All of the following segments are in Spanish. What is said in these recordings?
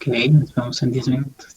Ok, nos vemos en 10 minutos.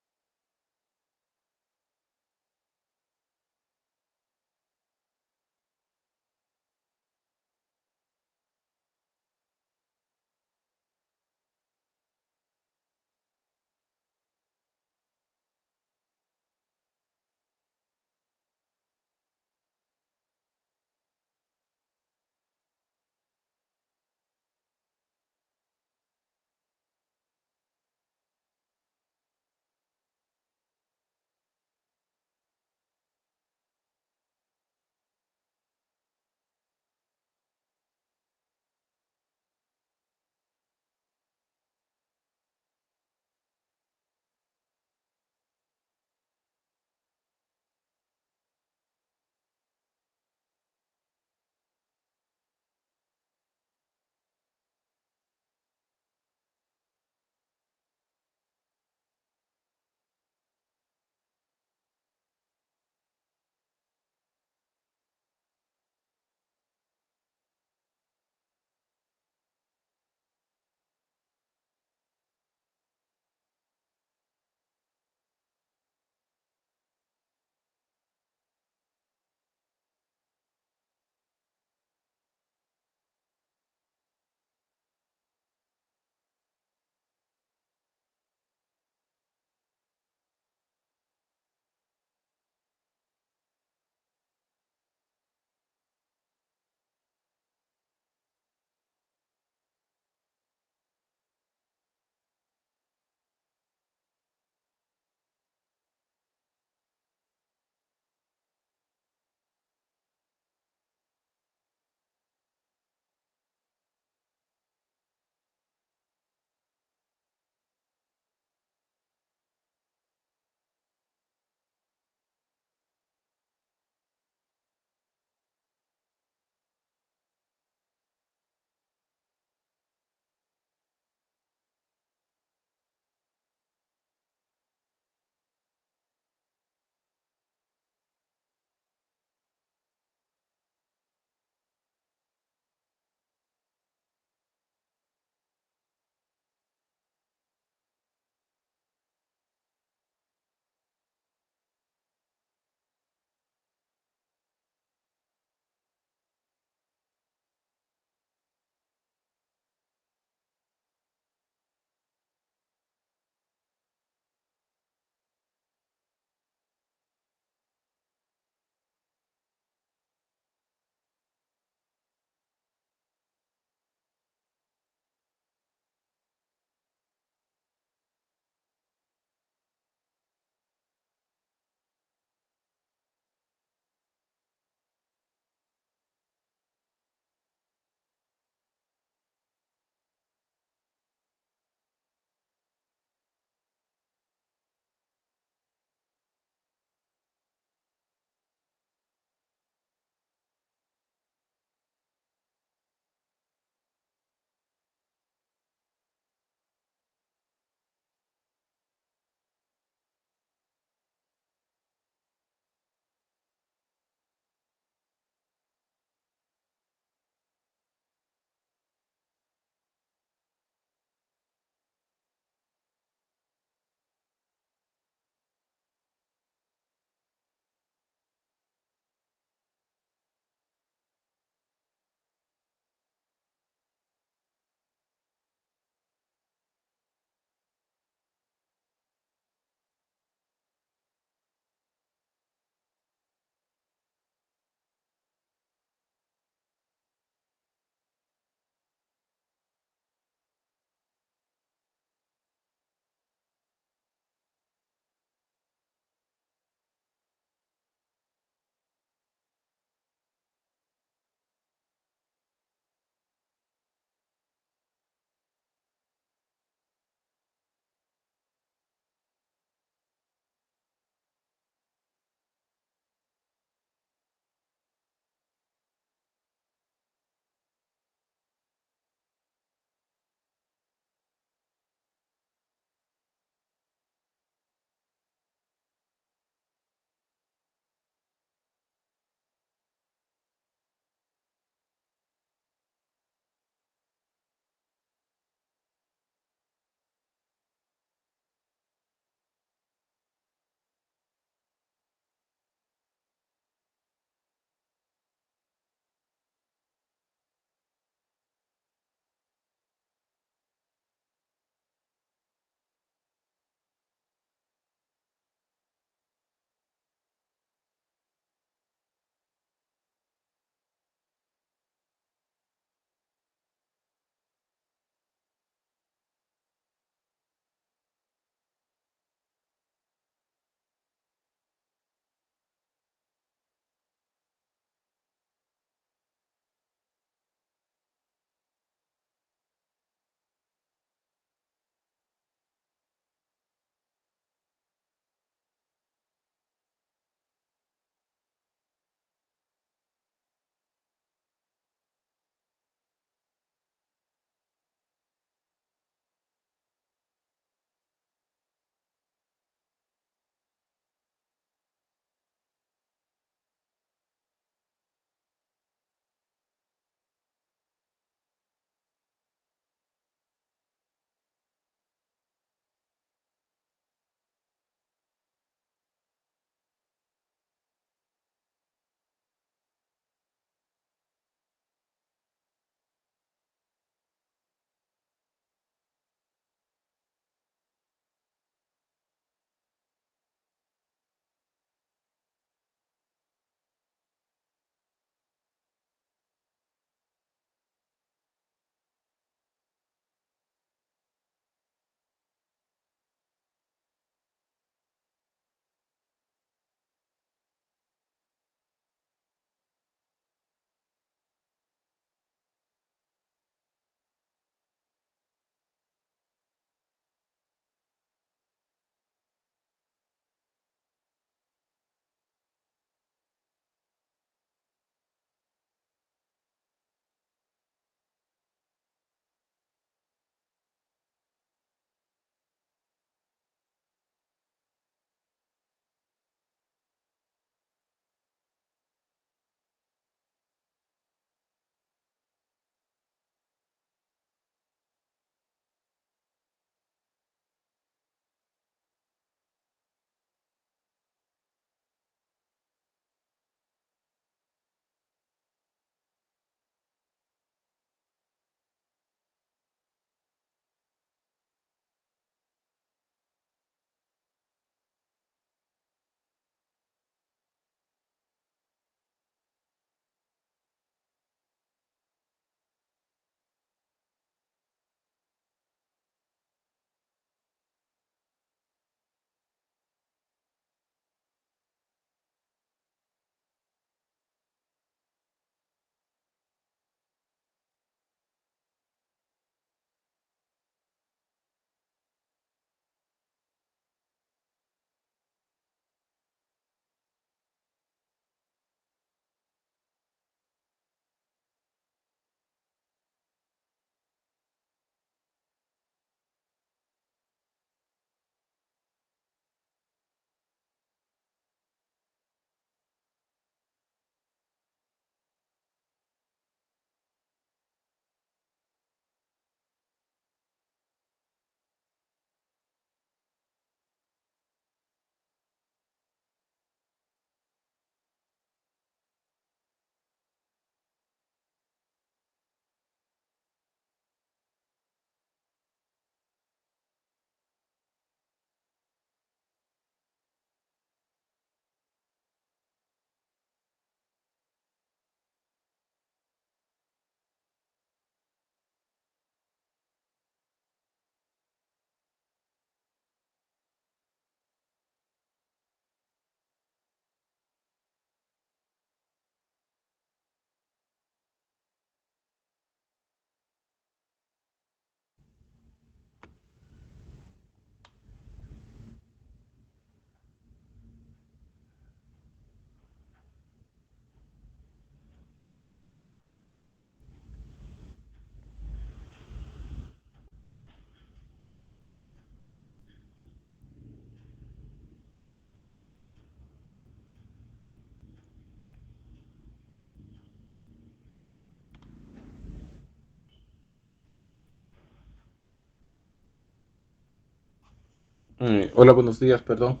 Hola, buenos días, perdón.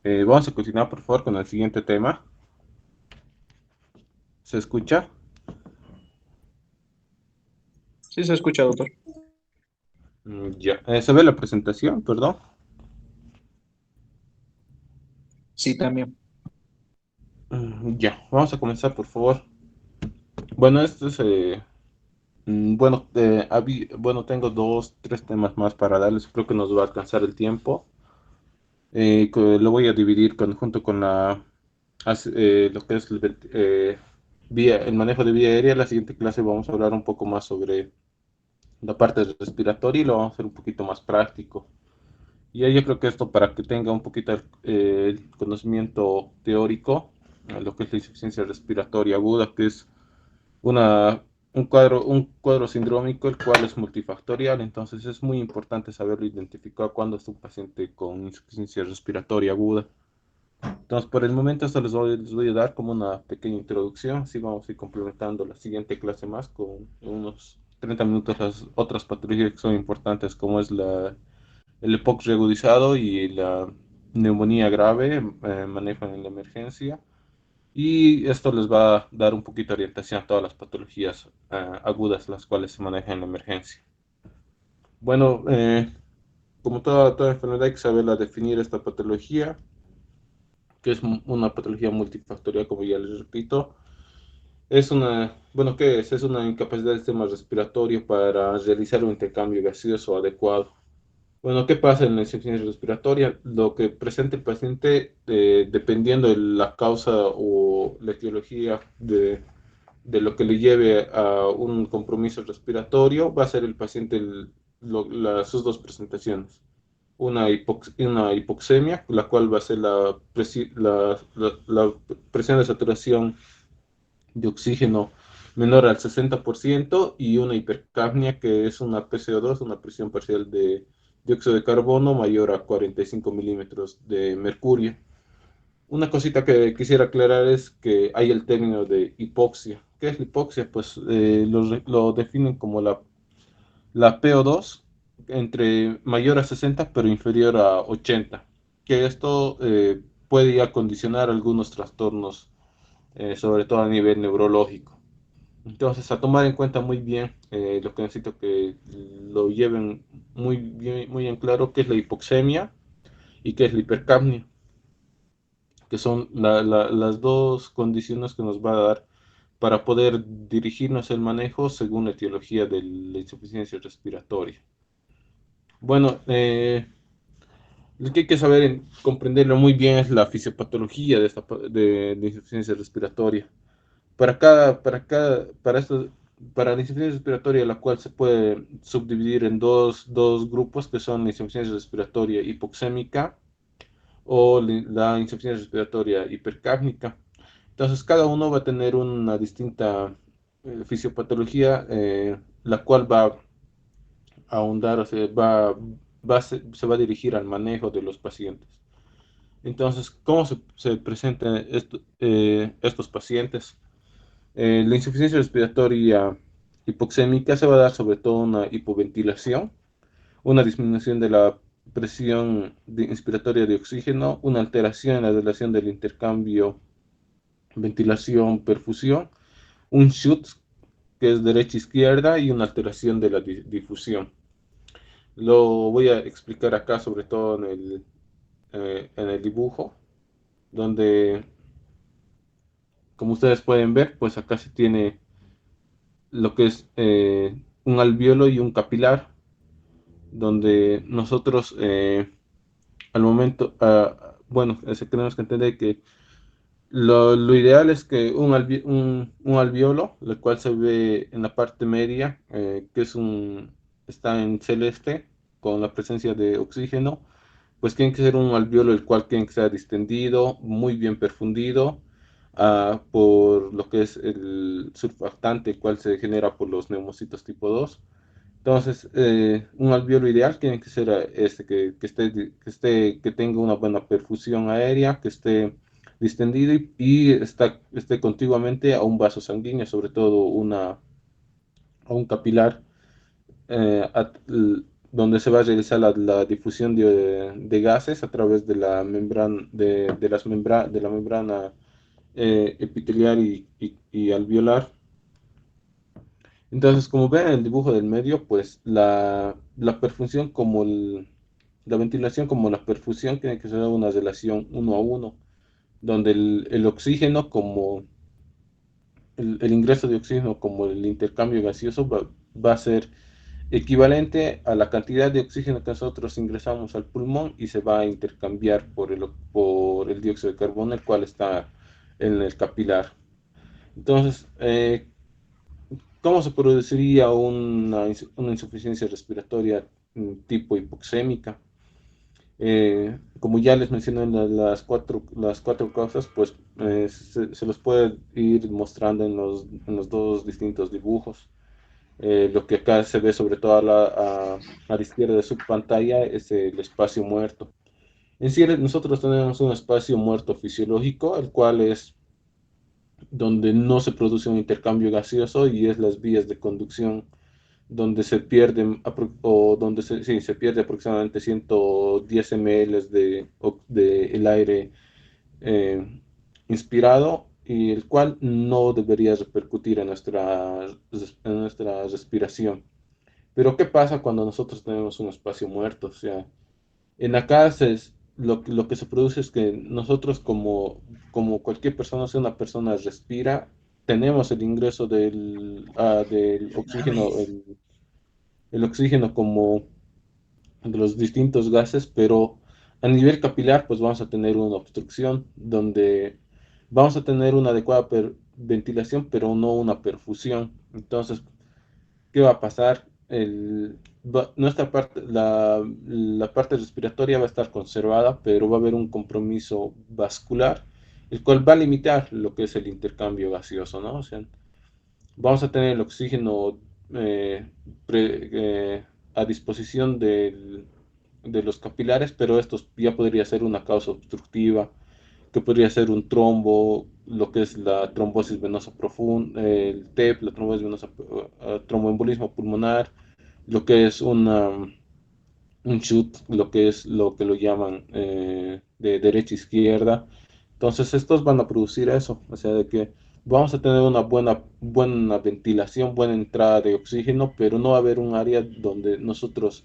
Vamos a continuar, por favor, con el siguiente tema. ¿Se escucha? Sí, se escucha, doctor. Ya. ¿Se ve la presentación? Perdón. Sí, también. Ya. Vamos a comenzar, por favor. Bueno, esto es... bueno, bueno, tengo dos, tres temas más para darles. Creo que nos va a alcanzar el tiempo. Lo voy a dividir junto con lo que es el manejo de vía aérea. La siguiente clase vamos a hablar un poco más sobre la parte respiratoria y lo vamos a hacer un poquito más práctico. Y yo creo que esto para que tenga un poquito el conocimiento teórico, lo que es la insuficiencia respiratoria aguda, que es una, un cuadro sindrómico, el cual es multifactorial. Entonces es muy importante saberlo identificar cuando es un paciente con insuficiencia respiratoria aguda. Entonces, por el momento, esto les voy a dar como una pequeña introducción. Así vamos a ir complementando la siguiente clase más con unos 30 minutos las otras patologías que son importantes, como es el EPOC reagudizado y la neumonía grave, manejan en la emergencia. Y esto les va a dar un poquito de orientación a todas las patologías agudas, las cuales se manejan en la emergencia. Bueno, como toda enfermedad hay que saberla definir esta patología, que es una patología multifactorial, como ya les repito. Bueno, ¿qué es? Es una incapacidad del sistema respiratorio para realizar un intercambio gaseoso adecuado. Bueno, ¿qué pasa en la insuficiencia respiratoria? Lo que presenta el paciente, dependiendo de la causa o la etiología de lo que le lleve a un compromiso respiratorio, va a ser el paciente sus dos presentaciones. Una hipoxemia, la cual va a ser la presión de saturación de oxígeno menor al 60%, y una hipercapnia, que es una PCO2, una presión parcial de dióxido de carbono mayor a 45 milímetros de mercurio. Una cosita que quisiera aclarar es que hay el término de hipoxia. ¿Qué es la hipoxia? Pues lo definen como la PO2 entre mayor a 60 pero inferior a 80. Que esto puede ya condicionar algunos trastornos, sobre todo a nivel neurológico. Entonces, a tomar en cuenta muy bien, lo que necesito que lo lleven muy bien, muy en claro, qué es la hipoxemia y qué es la hipercapnia, que son las dos condiciones que nos va a dar para poder dirigirnos el manejo según la etiología de la insuficiencia respiratoria. Bueno, lo que hay que saber, comprenderlo muy bien, es la fisiopatología de insuficiencia respiratoria. Para la insuficiencia respiratoria, la cual se puede subdividir en dos grupos, que son la insuficiencia respiratoria hipoxémica o la insuficiencia respiratoria hipercápnica. Entonces, cada uno va a tener una distinta fisiopatología, la cual va a ahondar, o sea, se va a dirigir al manejo de los pacientes. Entonces, ¿cómo se presentan estos pacientes? La insuficiencia respiratoria hipoxémica se va a dar sobre todo una hipoventilación, una disminución de la presión inspiratoria de oxígeno, una alteración en la relación del intercambio ventilación-perfusión, un shoot que es derecha-izquierda y una alteración de la difusión. Lo voy a explicar acá, sobre todo en el dibujo, donde, como ustedes pueden ver, pues acá se tiene lo que es un alveolo y un capilar, donde nosotros al momento, bueno, tenemos que entender que lo ideal es que un alveolo, el cual se ve en la parte media, que está en celeste, con la presencia de oxígeno, pues tiene que ser un alveolo el cual tiene que ser distendido, muy bien perfundido, por lo que es el surfactante, el cual se genera por los neumocitos tipo 2. Entonces, un alveolo ideal tiene que ser que tenga una buena perfusión aérea, que esté distendido y esté contiguamente a un vaso sanguíneo, sobre todo a un capilar, eh, donde se va a realizar la difusión de gases a través de la membrana, de la membrana epitelial y alveolar. Entonces, como ven en el dibujo del medio, pues la perfusión la ventilación como la perfusión tiene que ser una relación uno a uno, donde el oxígeno como el ingreso de oxígeno como el intercambio gaseoso va a ser equivalente a la cantidad de oxígeno que nosotros ingresamos al pulmón y se va a intercambiar por el dióxido de carbono, el cual está en el capilar. Entonces, ¿cómo se produciría una insuficiencia respiratoria tipo hipoxémica? Como ya les mencioné las cuatro causas, pues se los puede ir mostrando en los dos distintos dibujos. Lo que acá se ve sobre todo a la izquierda de su pantalla es el espacio muerto. En sí, nosotros tenemos un espacio muerto fisiológico, el cual es donde no se produce un intercambio gaseoso y es las vías de conducción donde se pierden o donde sí, se pierde aproximadamente 110 ml de el aire eh, inspirado y el cual no debería repercutir en nuestra respiración. Pero ¿qué pasa cuando nosotros tenemos un espacio muerto? O sea, en la casa lo que se produce es que nosotros como cualquier persona, si una persona respira, tenemos el ingreso del oxígeno, el oxígeno como de los distintos gases, pero a nivel capilar pues vamos a tener una obstrucción donde vamos a tener una adecuada ventilación, pero no una perfusión. Entonces, ¿qué va a pasar? Nuestra parte, la parte respiratoria va a estar conservada, pero va a haber un compromiso vascular, el cual va a limitar lo que es el intercambio gaseoso, ¿no? O sea, vamos a tener el oxígeno eh, pre- eh, a disposición de los capilares, pero esto ya podría ser una causa obstructiva, que podría ser un trombo, lo que es la trombosis venosa profunda, el TEP, la trombosis venosa, tromboembolismo pulmonar, lo que es un shoot, lo que es lo que lo llaman de derecha a izquierda. Entonces estos van a producir eso, o sea, de que vamos a tener una buena ventilación, buena entrada de oxígeno, pero no va a haber un área donde nosotros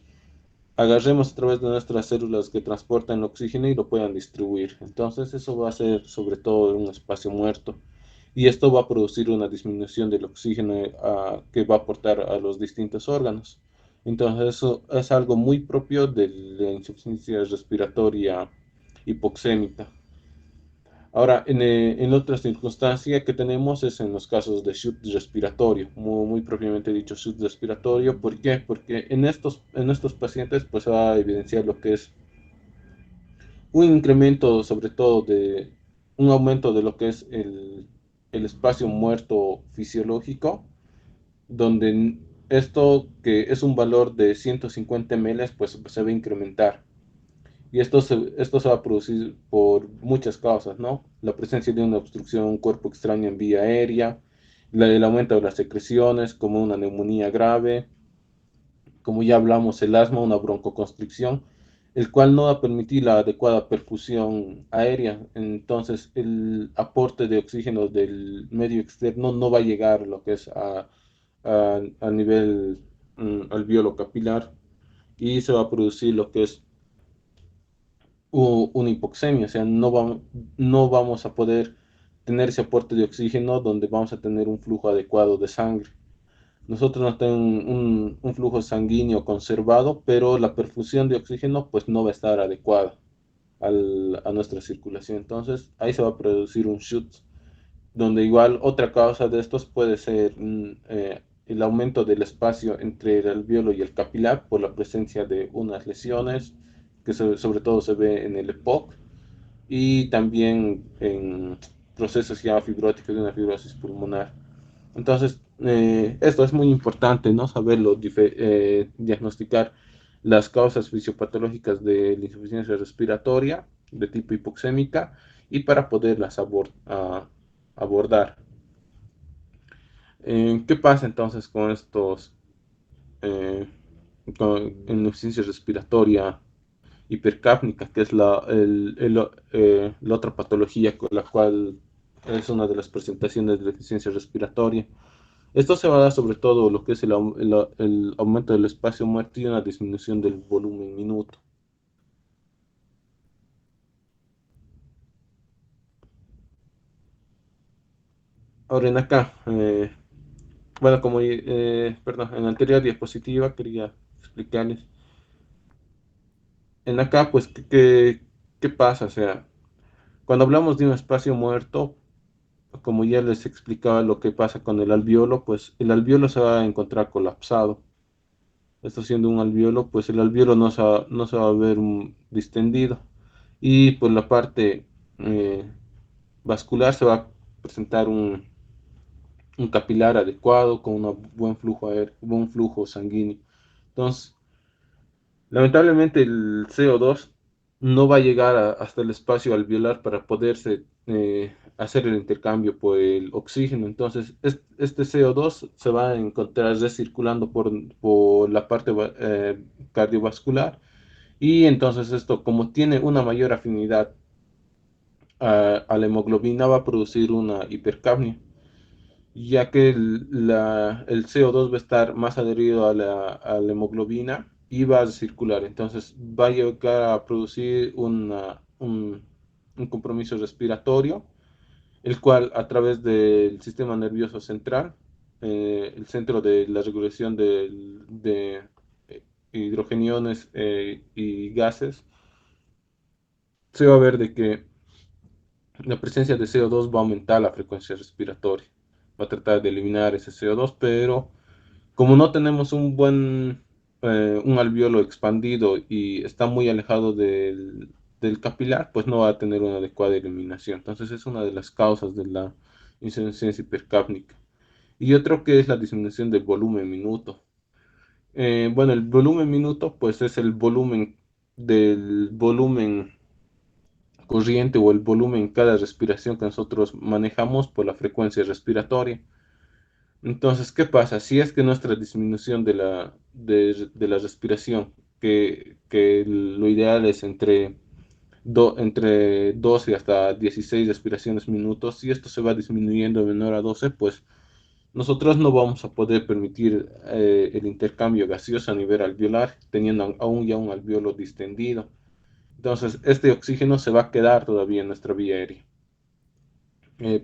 agarremos a través de nuestras células que transportan oxígeno y lo puedan distribuir. Entonces eso va a ser sobre todo un espacio muerto y esto va a producir una disminución del oxígeno que va a aportar a los distintos órganos. Entonces eso es algo muy propio de la insuficiencia respiratoria hipoxémica. Ahora, en otra circunstancia que tenemos es en los casos de shoot respiratorio, muy propiamente dicho shoot respiratorio. ¿Por qué? Porque en estos pacientes pues se va a evidenciar lo que es un incremento, sobre todo de un aumento de lo que es el espacio muerto fisiológico, donde esto que es un valor de 150 ml, pues se va a incrementar. Y esto se va a producir por muchas causas, ¿no? La presencia de una obstrucción, un cuerpo extraño en vía aérea, el aumento de las secreciones, como una neumonía grave, como ya hablamos, el asma, una broncoconstricción, el cual no va a permitir la adecuada perfusión aérea. Entonces, el aporte de oxígeno del medio externo no va a llegar a lo que es a nivel alveolo capilar y se va a producir lo que es una hipoxemia, o sea, no vamos a poder tener ese aporte de oxígeno donde vamos a tener un flujo adecuado de sangre. Nosotros no tenemos un flujo sanguíneo conservado, pero la perfusión de oxígeno pues no va a estar adecuada a nuestra circulación. Entonces ahí se va a producir un shoot, donde igual otra causa de estos puede ser el aumento del espacio entre el alveolo y el capilar por la presencia de unas lesiones, que sobre todo se ve en el EPOC, y también en procesos ya fibróticos de una fibrosis pulmonar. Entonces, esto es muy importante, ¿no? Saberlo, diagnosticar las causas fisiopatológicas de la insuficiencia respiratoria de tipo hipoxémica y para poderlas abordar. ¿Qué pasa entonces con estos? en insuficiencia respiratoria hipercápnica, que es la otra patología con la cual es una de las presentaciones de deficiencia respiratoria. Esto se va a dar sobre todo lo que es el aumento del espacio muerto y una disminución del volumen minuto. Ahora en acá, bueno, perdón, en la anterior diapositiva quería explicarles. En acá, pues, ¿qué pasa? O sea, cuando hablamos de un espacio muerto, como ya les explicaba lo que pasa con el alveolo, pues el alveolo se va a encontrar colapsado. Esto siendo un alveolo, pues el alveolo no se va a ver distendido. Y pues la parte eh, vascular se va a presentar un capilar adecuado con un buen flujo sanguíneo. Entonces, lamentablemente el CO2 no va a llegar hasta el espacio alveolar para poderse hacer el intercambio por el oxígeno. Entonces, este CO2 se va a encontrar recirculando por la parte cardiovascular y entonces esto, como tiene una mayor afinidad a la hemoglobina, va a producir una hipercapnia, ya que el CO2 va a estar más adherido a la hemoglobina y va a circular. Entonces va a llegar a producir un compromiso respiratorio, el cual a través del sistema nervioso central, el centro de la regulación de hidrogeniones y gases, se va a ver de que la presencia de CO2 va a aumentar la frecuencia respiratoria. Va a tratar de eliminar ese CO2, pero como no tenemos un alveolo expandido y está muy alejado del capilar, pues no va a tener una adecuada eliminación. Entonces es una de las causas de la insuficiencia hipercápnica. Y otro que es la disminución del volumen minuto. Bueno, el volumen minuto pues es el volumen del volumen corriente o el volumen cada respiración que nosotros manejamos por la frecuencia respiratoria. Entonces, ¿qué pasa? Si es que nuestra disminución de la respiración, que lo ideal es entre 12 hasta 16 respiraciones minutos, si esto se va disminuyendo de menor a 12, pues nosotros no vamos a poder permitir el intercambio gaseoso a nivel alveolar, teniendo aún ya un alveolo distendido. Entonces, este oxígeno se va a quedar todavía en nuestra vía aérea,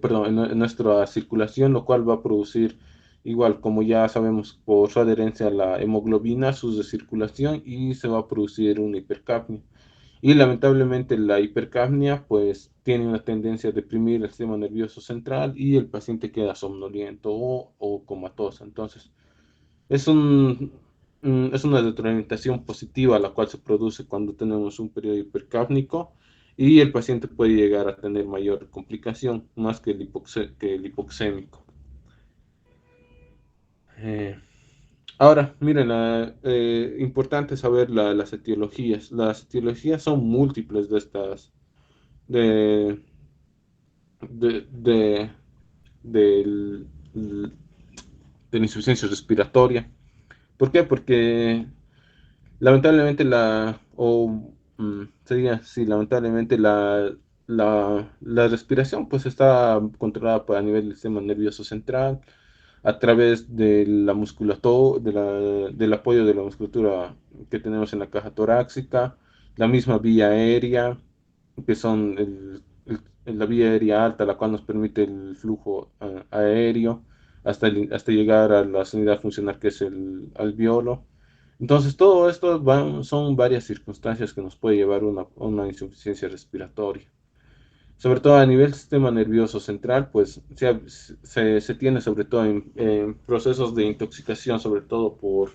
perdón, en nuestra circulación, lo cual va a producir, igual como ya sabemos, por su adherencia a la hemoglobina, sus de circulación y se va a producir una hipercapnia. Y lamentablemente la hipercapnia pues tiene una tendencia a deprimir el sistema nervioso central y el paciente queda somnoliento o comatoso. Entonces, es es una retroalimentación positiva la cual se produce cuando tenemos un periodo hipercápnico y el paciente puede llegar a tener mayor complicación, más que el hipoxémico. Eh, Ahora, miren, importante saber las etiologías. Las etiologías son múltiples de, de, de, del- de la insuficiencia respiratoria. ¿Por qué? Porque lamentablemente sería así, lamentablemente la respiración pues está controlada a nivel del sistema nervioso central a través de la musculatura, del apoyo de la musculatura que tenemos en la caja torácica, la misma vía aérea, que son la vía aérea alta, la cual nos permite el flujo aéreo hasta llegar a la unidad funcional que es el alveolo. Entonces, todo esto son varias circunstancias que nos puede llevar a una insuficiencia respiratoria. Sobre todo a nivel sistema nervioso central, pues se tiene sobre todo en procesos de intoxicación, sobre todo por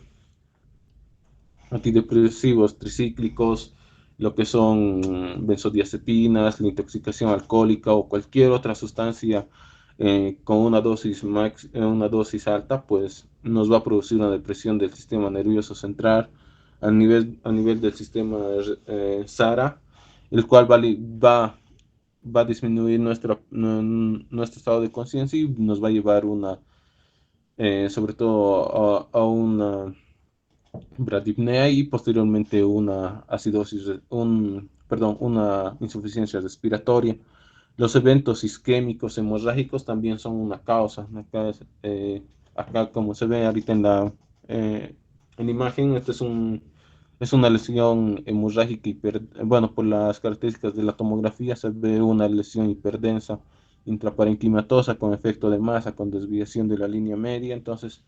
antidepresivos tricíclicos, lo que son benzodiazepinas, la intoxicación alcohólica o cualquier otra sustancia con una dosis alta, pues nos va a producir una depresión del sistema nervioso central a nivel del sistema SARA, el cual va a disminuir nuestro estado de conciencia y nos va a llevar sobre todo a bradipnea y posteriormente una acidosis, una insuficiencia respiratoria. Los eventos isquémicos hemorrágicos también son una causa. Acá como se ve ahorita en la imagen, es una lesión hemorrágica, bueno, por las características de la tomografía se ve una lesión hiperdensa intraparenquimatosa con efecto de masa, con desviación de la línea media. Entonces,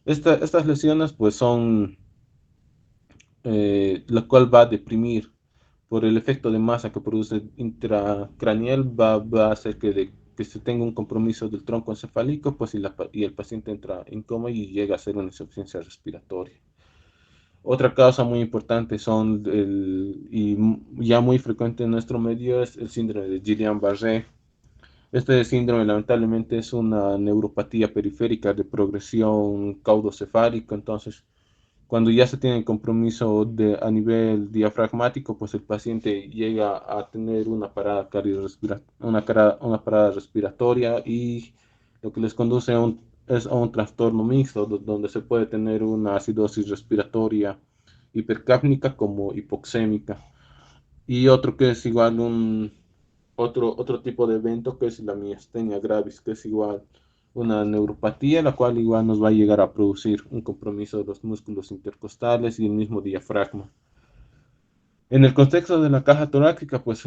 estas lesiones pues son, la cual va a deprimir por el efecto de masa que produce intracraneal, va a hacer que se tenga un compromiso del tronco encefálico, pues y el paciente entra en coma y llega a ser una insuficiencia respiratoria. Otra causa muy importante y ya muy frecuente en nuestro medio, es el síndrome de Guillain-Barré. Este síndrome lamentablemente es una neuropatía periférica de progresión caudocefálica. Entonces, cuando ya se tiene compromiso a nivel diafragmático, pues el paciente llega a tener una parada una parada respiratoria, y lo que les conduce es a un trastorno mixto, donde se puede tener una acidosis respiratoria hipercápnica como hipoxémica. Y otro que es igual otro tipo de evento, que es la miastenia gravis, que es igual una neuropatía, la cual igual nos va a llegar a producir un compromiso de los músculos intercostales y el mismo diafragma. En el contexto de la caja torácica, pues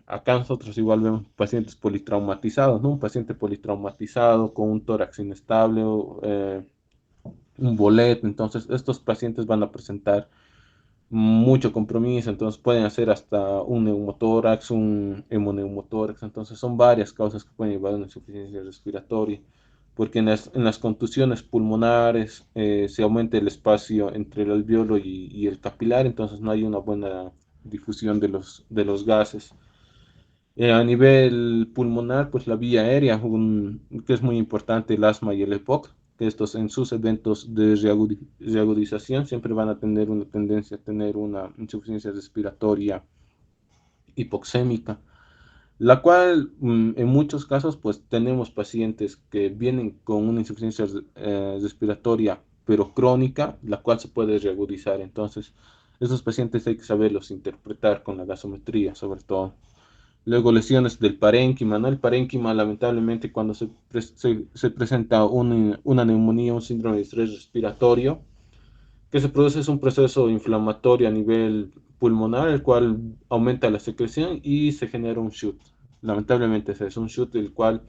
acá nosotros igual vemos pacientes politraumatizados, ¿no? Un paciente politraumatizado con un tórax inestable, un boleto. Entonces, estos pacientes van a presentar mucho compromiso. Entonces pueden hacer hasta un neumotórax, un hemoneumotórax. Entonces son varias causas que pueden llevar a una insuficiencia respiratoria, porque en las contusiones pulmonares se aumenta el espacio entre el alveolo y el capilar. Entonces no hay una buena difusión de los gases. A nivel pulmonar, pues la vía aérea, que es muy importante, el asma y el EPOC, que estos en sus eventos de reagudización siempre van a tener una tendencia a tener una insuficiencia respiratoria hipoxémica, la cual en muchos casos pues tenemos pacientes que vienen con una insuficiencia respiratoria pero crónica, la cual se puede reagudizar. Entonces, esos pacientes hay que saberlos interpretar con la gasometría, sobre todo. Luego lesiones del parénquima, ¿no? El parénquima, lamentablemente, cuando se presenta una neumonía, un síndrome de estrés respiratorio, que se produce, es un proceso inflamatorio a nivel pulmonar, el cual aumenta la secreción y se genera un shoot. Lamentablemente ese es un shoot el cual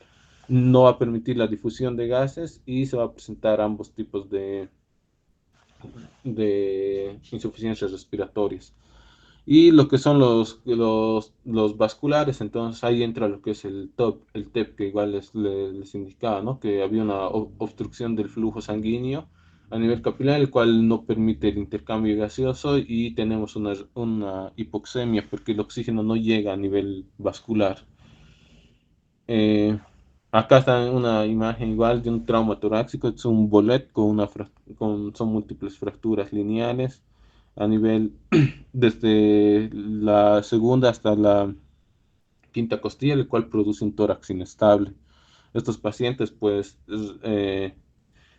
no va a permitir la difusión de gases y se va a presentar ambos tipos de insuficiencias respiratorias. Y lo que son los vasculares, entonces ahí entra lo que es el TEP, que igual les indicaba, ¿no? Que había una obstrucción del flujo sanguíneo a nivel capilar, el cual no permite el intercambio gaseoso, y tenemos una hipoxemia porque el oxígeno no llega a nivel vascular. Eh, Acá está una imagen igual de un trauma torácico. Es un bolet son múltiples fracturas lineales a nivel desde la segunda hasta la quinta costilla, el cual produce un tórax inestable. Estos pacientes pues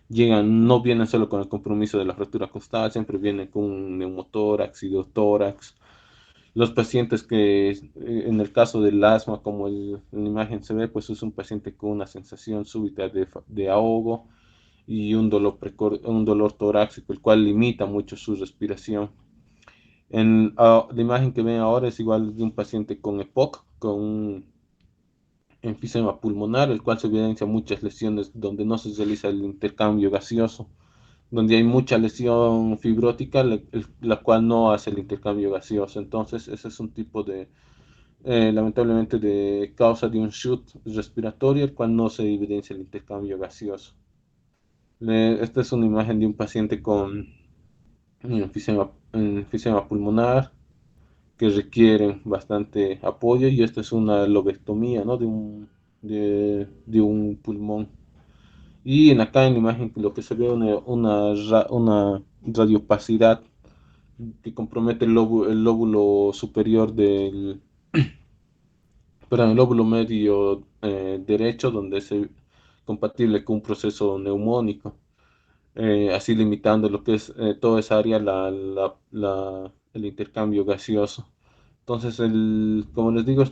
no vienen solo con el compromiso de la fractura costal, siempre vienen con un neumotórax, ileotórax. Los pacientes en el caso del asma, como en la imagen se ve, pues es un paciente con una sensación súbita de ahogo y un dolor torácico, el cual limita mucho su respiración. La imagen que ven ahora es igual de un paciente con EPOC, con un enfisema pulmonar, el cual se evidencia muchas lesiones donde no se realiza el intercambio gaseoso, donde hay mucha lesión fibrótica, la cual no hace el intercambio gaseoso. Entonces, ese es un tipo lamentablemente, de causa de un shoot respiratorio, el cual no se evidencia el intercambio gaseoso. Esta es una imagen de un paciente con enfisema pulmonar, que requieren bastante apoyo, y esta es una lobectomía, ¿no? de un pulmón. Y acá en la imagen lo que se ve una radiopacidad que compromete el lóbulo superior perdón, el lóbulo medio derecho, donde es compatible con un proceso neumónico. así limitando lo que es toda esa área, el intercambio gaseoso. Entonces, como les digo,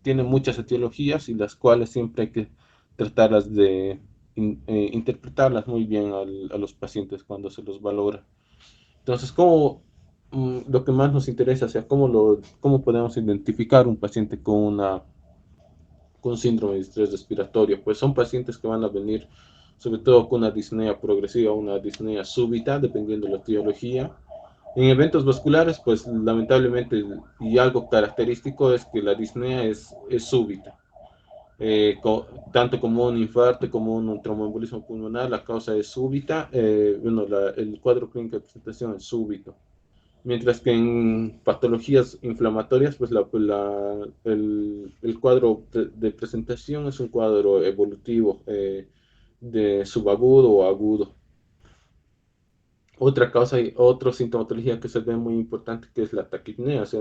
tiene muchas etiologías y las cuales siempre hay que tratarlas de interpretarlas muy bien a los pacientes cuando se los valora. Entonces, lo que más nos interesa, o sea, cómo podemos identificar un paciente con síndrome de estrés respiratorio? Pues son pacientes que van a venir sobre todo con una disnea progresiva o una disnea súbita, dependiendo de la etiología. En eventos vasculares, pues lamentablemente, y algo característico es que la disnea es súbita. Tanto como un infarto como un tromboembolismo pulmonar, la causa es súbita. Bueno, el cuadro clínico de presentación es súbito. Mientras que en patologías inflamatorias, pues el cuadro de presentación es un cuadro evolutivo, de subagudo o agudo. Otra causa y otra sintomatología que se ve muy importante, que es la taquipnea. O sea,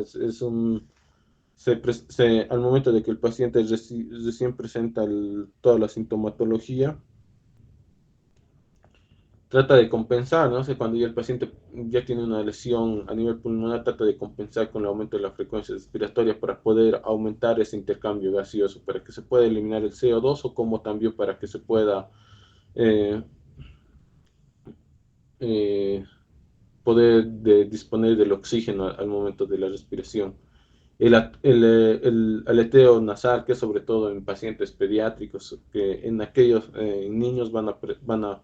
al momento de que el paciente recién presenta toda la sintomatología, trata de compensar, ¿no? O sea, cuando ya el paciente ya tiene una lesión a nivel pulmonar, trata de compensar con el aumento de la frecuencia respiratoria para poder aumentar ese intercambio gaseoso, para que se pueda eliminar el CO2, o como también para que se pueda eh, eh, poder disponer del oxígeno al momento de la respiración. El aleteo nasal, que sobre todo en pacientes pediátricos, que en aquellos niños van a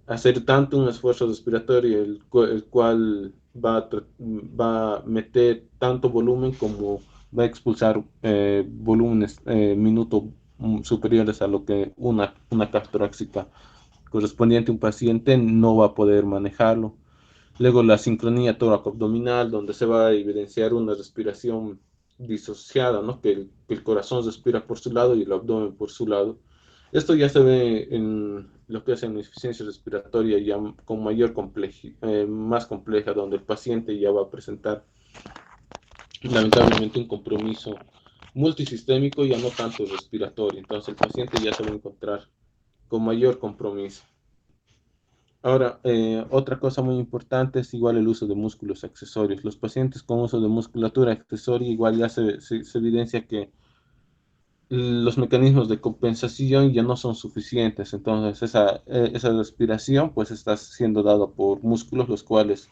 hacer tanto un esfuerzo respiratorio, el cual va a meter tanto volumen como va a expulsar volúmenes minuto superiores a lo que una caja torácica correspondiente a un paciente no va a poder manejarlo. Luego la sincronía tóraco-abdominal, donde se va a evidenciar una respiración disociada, ¿no? Que el corazón respira por su lado y el abdomen por su lado. Esto ya se ve en lo que es en insuficiencia respiratoria ya con más compleja, donde el paciente ya va a presentar lamentablemente un compromiso multisistémico, ya no tanto respiratorio. Entonces el paciente ya se va a encontrar con mayor compromiso. Ahora, otra cosa muy importante es igual el uso de músculos accesorios. Los pacientes con uso de musculatura accesoria igual ya se evidencia que los mecanismos de compensación ya no son suficientes. Entonces, esa respiración pues está siendo dada por músculos los cuales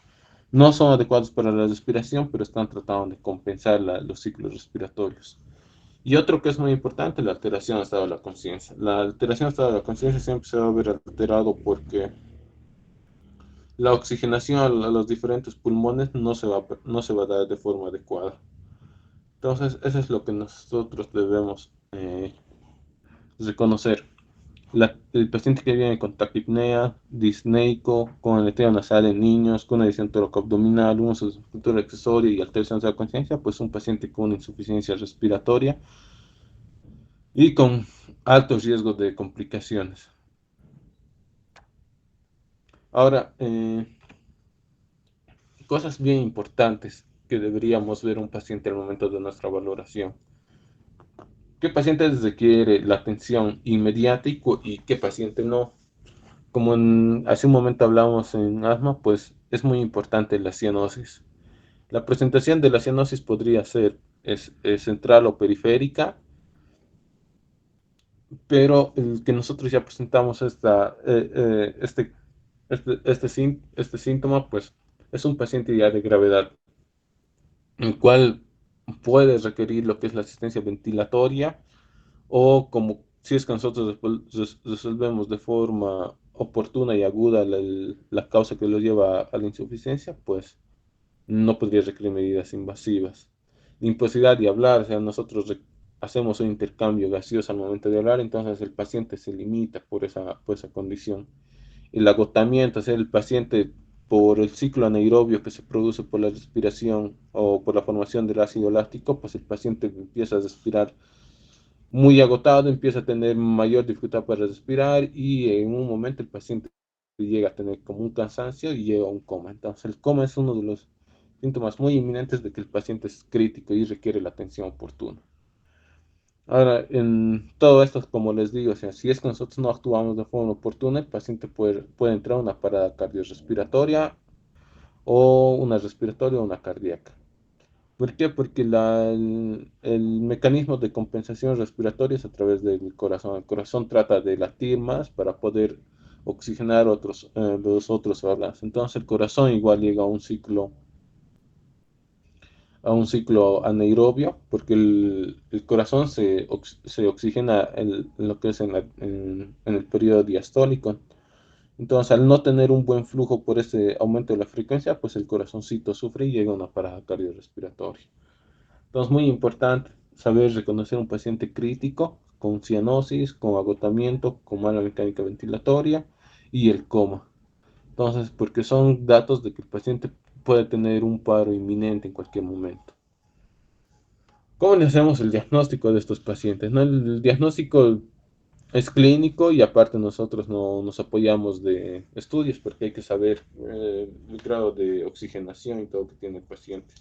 no son adecuados para la respiración, pero están tratando de compensar los ciclos respiratorios. Y otro que es muy importante, la alteración del estado de la conciencia. La alteración del estado de la conciencia siempre se va a ver alterado porque la oxigenación a los diferentes pulmones no se va a dar de forma adecuada. Entonces, eso es lo que nosotros debemos reconocer. El paciente que viene con taquipnea, disneico, con aleteo nasal en niños, con una lesión toracoabdominal, un uso de estructura accesoria y alteración de la conciencia, pues un paciente con insuficiencia respiratoria y con altos riesgos de complicaciones. Ahora, cosas bien importantes que deberíamos ver un paciente al momento de nuestra valoración. ¿Qué paciente requiere la atención inmediata y qué paciente no? Como hace un momento hablábamos en asma, pues es muy importante la cianosis. La presentación de la cianosis podría ser es central o periférica, pero el que nosotros ya presentamos este síntoma, pues es un paciente ya de gravedad, el cual puede requerir lo que es la asistencia ventilatoria, o como si es que nosotros resolvemos de forma oportuna y aguda la causa que lo lleva a la insuficiencia, pues no podría requerir medidas invasivas. La imposibilidad de hablar, o sea, nosotros hacemos un intercambio gaseoso al momento de hablar, entonces el paciente se limita por esa condición. El agotamiento, o sea, el paciente por el ciclo anaerobio que se produce por la respiración o por la formación del ácido láctico, pues el paciente empieza a respirar muy agotado, empieza a tener mayor dificultad para respirar y en un momento el paciente llega a tener como un cansancio y llega a un coma. Entonces el coma es uno de los síntomas muy inminentes de que el paciente es crítico y requiere la atención oportuna. Ahora, en todo esto, como les digo, o sea, si es que nosotros no actuamos de forma oportuna, el paciente puede entrar a una parada cardiorrespiratoria o una respiratoria o una cardíaca. ¿Por qué? Porque el mecanismo de compensación respiratoria es a través del corazón. El corazón trata de latir más para poder oxigenar los otros órganos. Entonces el corazón igual llega a un ciclo anaerobio, porque el corazón se oxigena en lo que es en el periodo diastólico. Entonces, al no tener un buen flujo por ese aumento de la frecuencia, pues el corazoncito sufre y llega a una parada cardiorrespiratoria. Entonces, muy importante saber reconocer un paciente crítico con cianosis, con agotamiento, con mala mecánica ventilatoria y el coma. Entonces, porque son datos de que el paciente puede tener un paro inminente en cualquier momento. ¿Cómo le hacemos el diagnóstico de estos pacientes? ¿No? El diagnóstico es clínico y aparte nosotros no nos apoyamos de estudios porque hay que saber el grado de oxigenación y todo que tiene el paciente.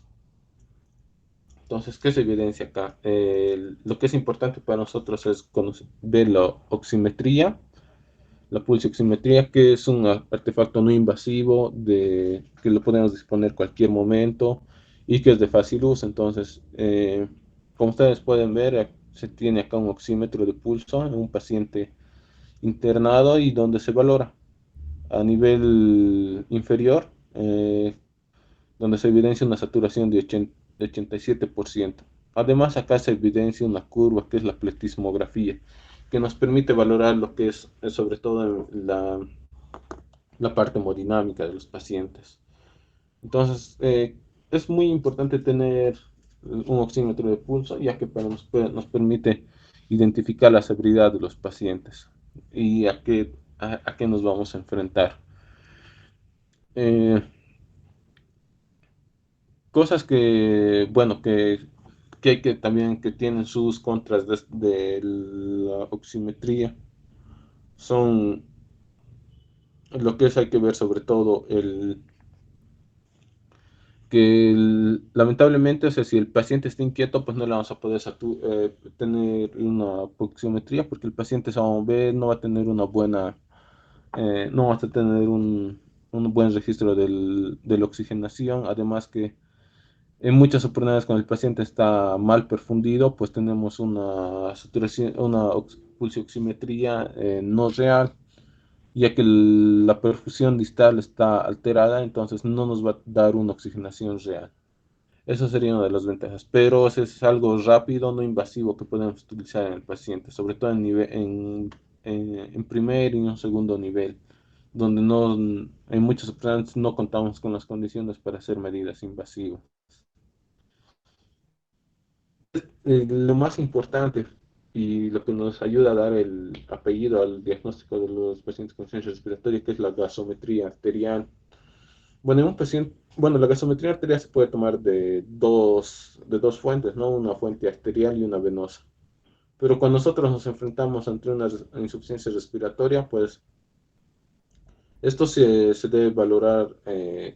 Entonces, ¿qué se evidencia acá? Lo que es importante para nosotros es ver la oximetría, la pulsioximetría, que es un artefacto no invasivo que lo podemos disponer cualquier momento y que es de fácil uso. Entonces, como ustedes pueden ver, se tiene acá un oxímetro de pulso en un paciente internado y donde se valora a nivel inferior, donde se evidencia una saturación de 87%. Además, acá se evidencia una curva que es la pletismografía, que nos permite valorar lo que es sobre todo la parte hemodinámica de los pacientes. Entonces, es muy importante tener un oxímetro de pulso, ya que nos permite identificar la severidad de los pacientes y a qué nos vamos a enfrentar. Eh, Cosas que, bueno, que hay que también que tienen sus contras de la oximetría son lo que es, hay que ver sobre todo lamentablemente, o sea, si el paciente está inquieto, pues no le vamos a poder tener una oxiometría porque el paciente se va a mover, no va a tener no va a tener un buen registro de la oxigenación, además que en muchas oportunidades cuando el paciente está mal perfundido, pues tenemos una saturación, pulsioximetría no real, ya que la perfusión distal está alterada, entonces no nos va a dar una oxigenación real. Eso sería una de las ventajas, pero es algo rápido, no invasivo que podemos utilizar en el paciente, sobre todo en primer y un segundo nivel, donde en muchas ocasiones no contamos con las condiciones para hacer medidas invasivas. Lo más importante y lo que nos ayuda a dar el apellido al diagnóstico de los pacientes con insuficiencia respiratoria, que es la gasometría arterial. Bueno, la gasometría arterial se puede tomar de dos fuentes, ¿no? Una fuente arterial y una venosa. Pero cuando nosotros nos enfrentamos ante una insuficiencia respiratoria, pues esto se debe valorar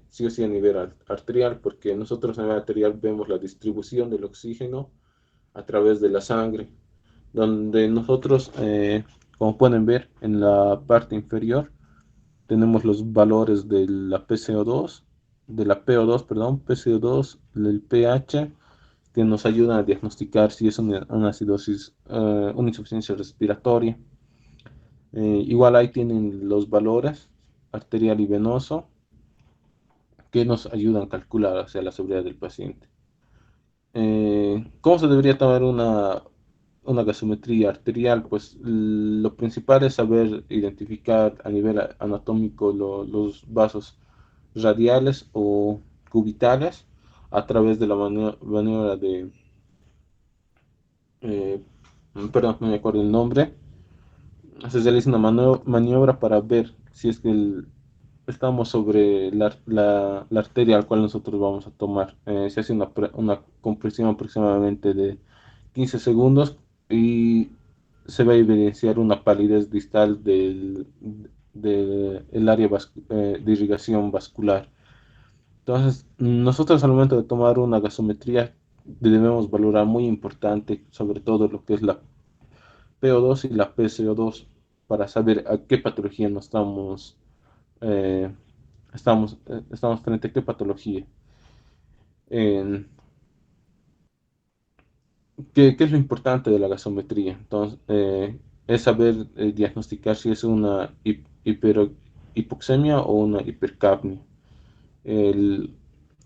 sí o sí a nivel arterial, porque nosotros a nivel arterial vemos la distribución del oxígeno a través de la sangre, donde nosotros, como pueden ver en la parte inferior, tenemos los valores de la PCO2, de la PO2, perdón, PCO2, del pH, que nos ayudan a diagnosticar si es una acidosis, una insuficiencia respiratoria. Igual ahí tienen los valores arterial y venoso que nos ayudan a calcular hacia la seguridad del paciente. ¿Cómo se debería tomar una gasometría arterial? Pues lo principal es saber identificar a nivel anatómico los vasos radiales o cubitales a través de la maniobra eh, perdón, no me acuerdo el nombre. Se realiza una maniobra para ver si es que estamos sobre la arteria al cual nosotros vamos a tomar. Se hace una compresión aproximadamente de 15 segundos y se va a evidenciar una palidez distal del área de irrigación vascular. Entonces, nosotros al momento de tomar una gasometría debemos valorar muy importante, sobre todo lo que es la PO2 y la PCO2, para saber a qué patología nos eh, estamos frente a qué patología. En- ¿qué es lo importante de la gasometría? Entonces, es saber diagnosticar si es una hipoxemia o una hipercapnia. El-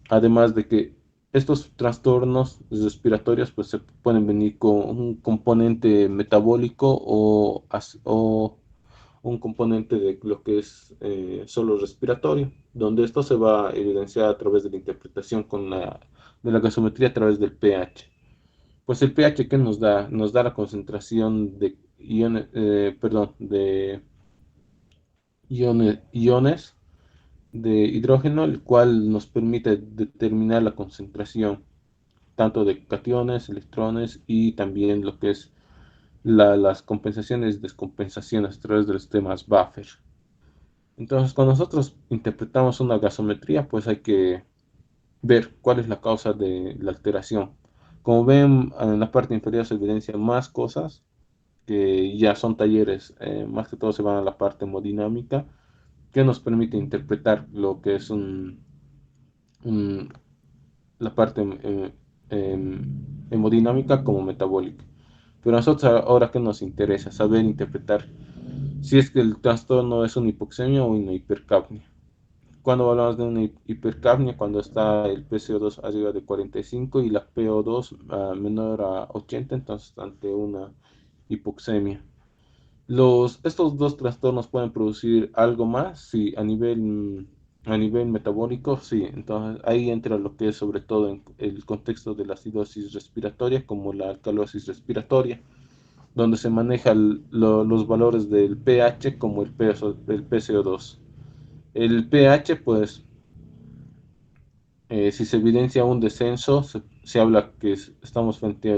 Además de que estos trastornos respiratorios pues, se pueden venir con un componente metabólico o un componente de lo que es solo respiratorio, donde esto se va a evidenciar a través de la interpretación de la gasometría a través del pH. Pues el pH que nos da, la concentración de iones de hidrógeno, el cual nos permite determinar la concentración tanto de cationes, electrones y también lo que es las compensaciones y descompensaciones a través de los sistemas buffer. Entonces, cuando nosotros interpretamos una gasometría, pues hay que ver cuál es la causa de la alteración. Como ven, en la parte inferior se evidencian más cosas que ya son talleres, más que todo se van a la parte hemodinámica, que nos permite interpretar lo que es un- la parte hemodinámica como metabólica. Pero a nosotros ahora que nos interesa saber interpretar si es que el trastorno es una hipoxemia o una hipercapnia. Cuando hablamos de una hipercapnia, cuando está el PCO2 arriba de 45 y la PO2 menor a 80, entonces ante una hipoxemia. Estos dos trastornos pueden producir algo más, sí, a nivel metabólico, sí. Entonces ahí entra lo que es sobre todo en el contexto de la acidosis respiratoria como la alcalosis respiratoria, donde se manejan los valores del pH como el PCO2. El pH, pues, si se evidencia un descenso, se habla que estamos frente a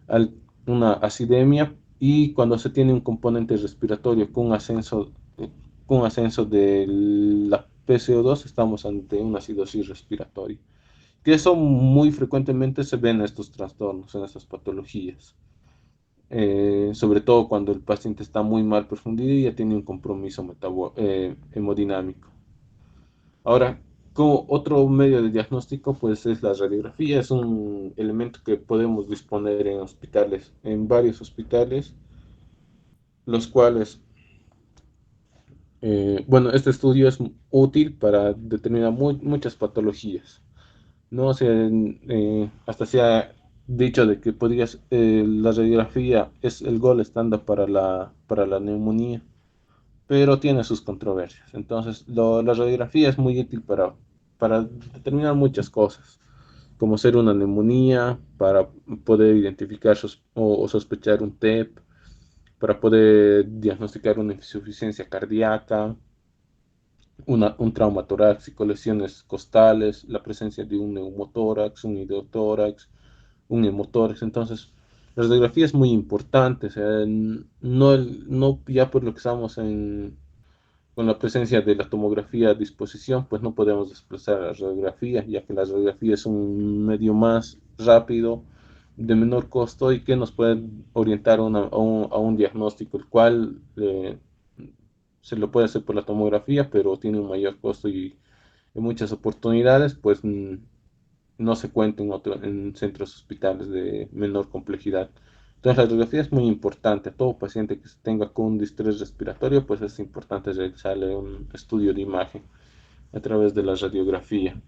al- una acidemia, y cuando se tiene un componente respiratorio con ascenso de la PCO2, estamos ante una acidosis respiratoria. Que eso muy frecuentemente se ve en estos trastornos, en estas patologías. Sobre todo cuando el paciente está muy mal perfundido y ya tiene un compromiso hemodinámico. Ahora, como otro medio de diagnóstico, pues es la radiografía. Es un elemento que podemos disponer en hospitales, en varios hospitales, los cuales, bueno, este estudio es útil para determinar muchas patologías. No sé, hasta se ha dicho de que la radiografía es el gol estándar para la neumonía, pero tiene sus controversias. Entonces, la radiografía es muy útil para determinar muchas cosas, como ser una neumonía, para poder identificar o sospechar un TEP, para poder diagnosticar una insuficiencia cardíaca, un trauma torácico, lesiones costales, la presencia de un neumotórax, un ideotórax, un hemotórax. Entonces, la radiografía es muy importante, o sea, no ya por lo que estamos con la presencia de la tomografía a disposición, pues no podemos desplazar la radiografía, ya que la radiografía es un medio más rápido, de menor costo y que nos puede orientar a un diagnóstico, el cual se lo puede hacer por la tomografía, pero tiene un mayor costo y en muchas oportunidades, pues no se cuenta en centros hospitales de menor complejidad. Entonces, la radiografía es muy importante. A todo paciente que tenga con un distrés respiratorio, pues es importante realizarle un estudio de imagen a través de la radiografía.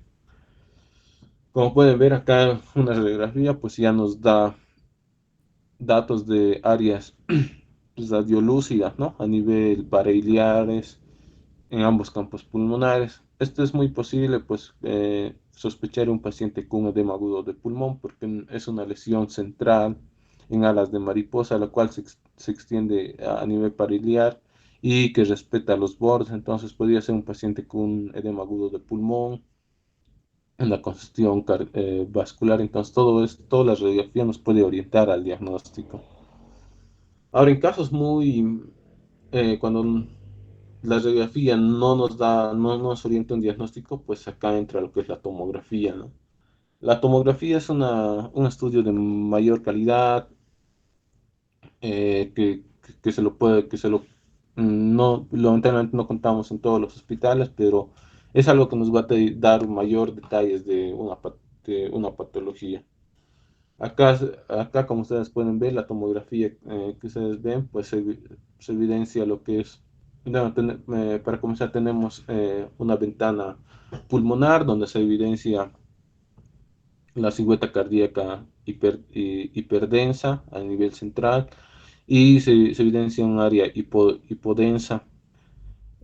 Como pueden ver acá, una radiografía pues ya nos da datos de áreas radiolúcidas, ¿no? A nivel parailiares, en ambos campos pulmonares. Esto es muy posible, pues, sospechar un paciente con edema agudo de pulmón, porque es una lesión central en alas de mariposa, la cual se extiende a nivel pariliar y que respeta los bordes. Entonces, podría ser un paciente con edema agudo de pulmón, una congestión vascular. Entonces, toda la radiografía nos puede orientar al diagnóstico. Ahora, en casos cuando la radiografía no nos orienta un diagnóstico, pues acá entra lo que es la tomografía, ¿no? La tomografía es un estudio de mayor calidad, que se lo puede, no, lamentablemente no contamos en todos los hospitales, pero es algo que nos va a dar mayor detalles de una patología. Acá, acá, como ustedes pueden ver, la tomografía que ustedes ven, pues se evidencia lo que es. Bueno, para comenzar, tenemos una ventana pulmonar donde se evidencia la silueta cardíaca hiperdensa a nivel central y se evidencia un área hipodensa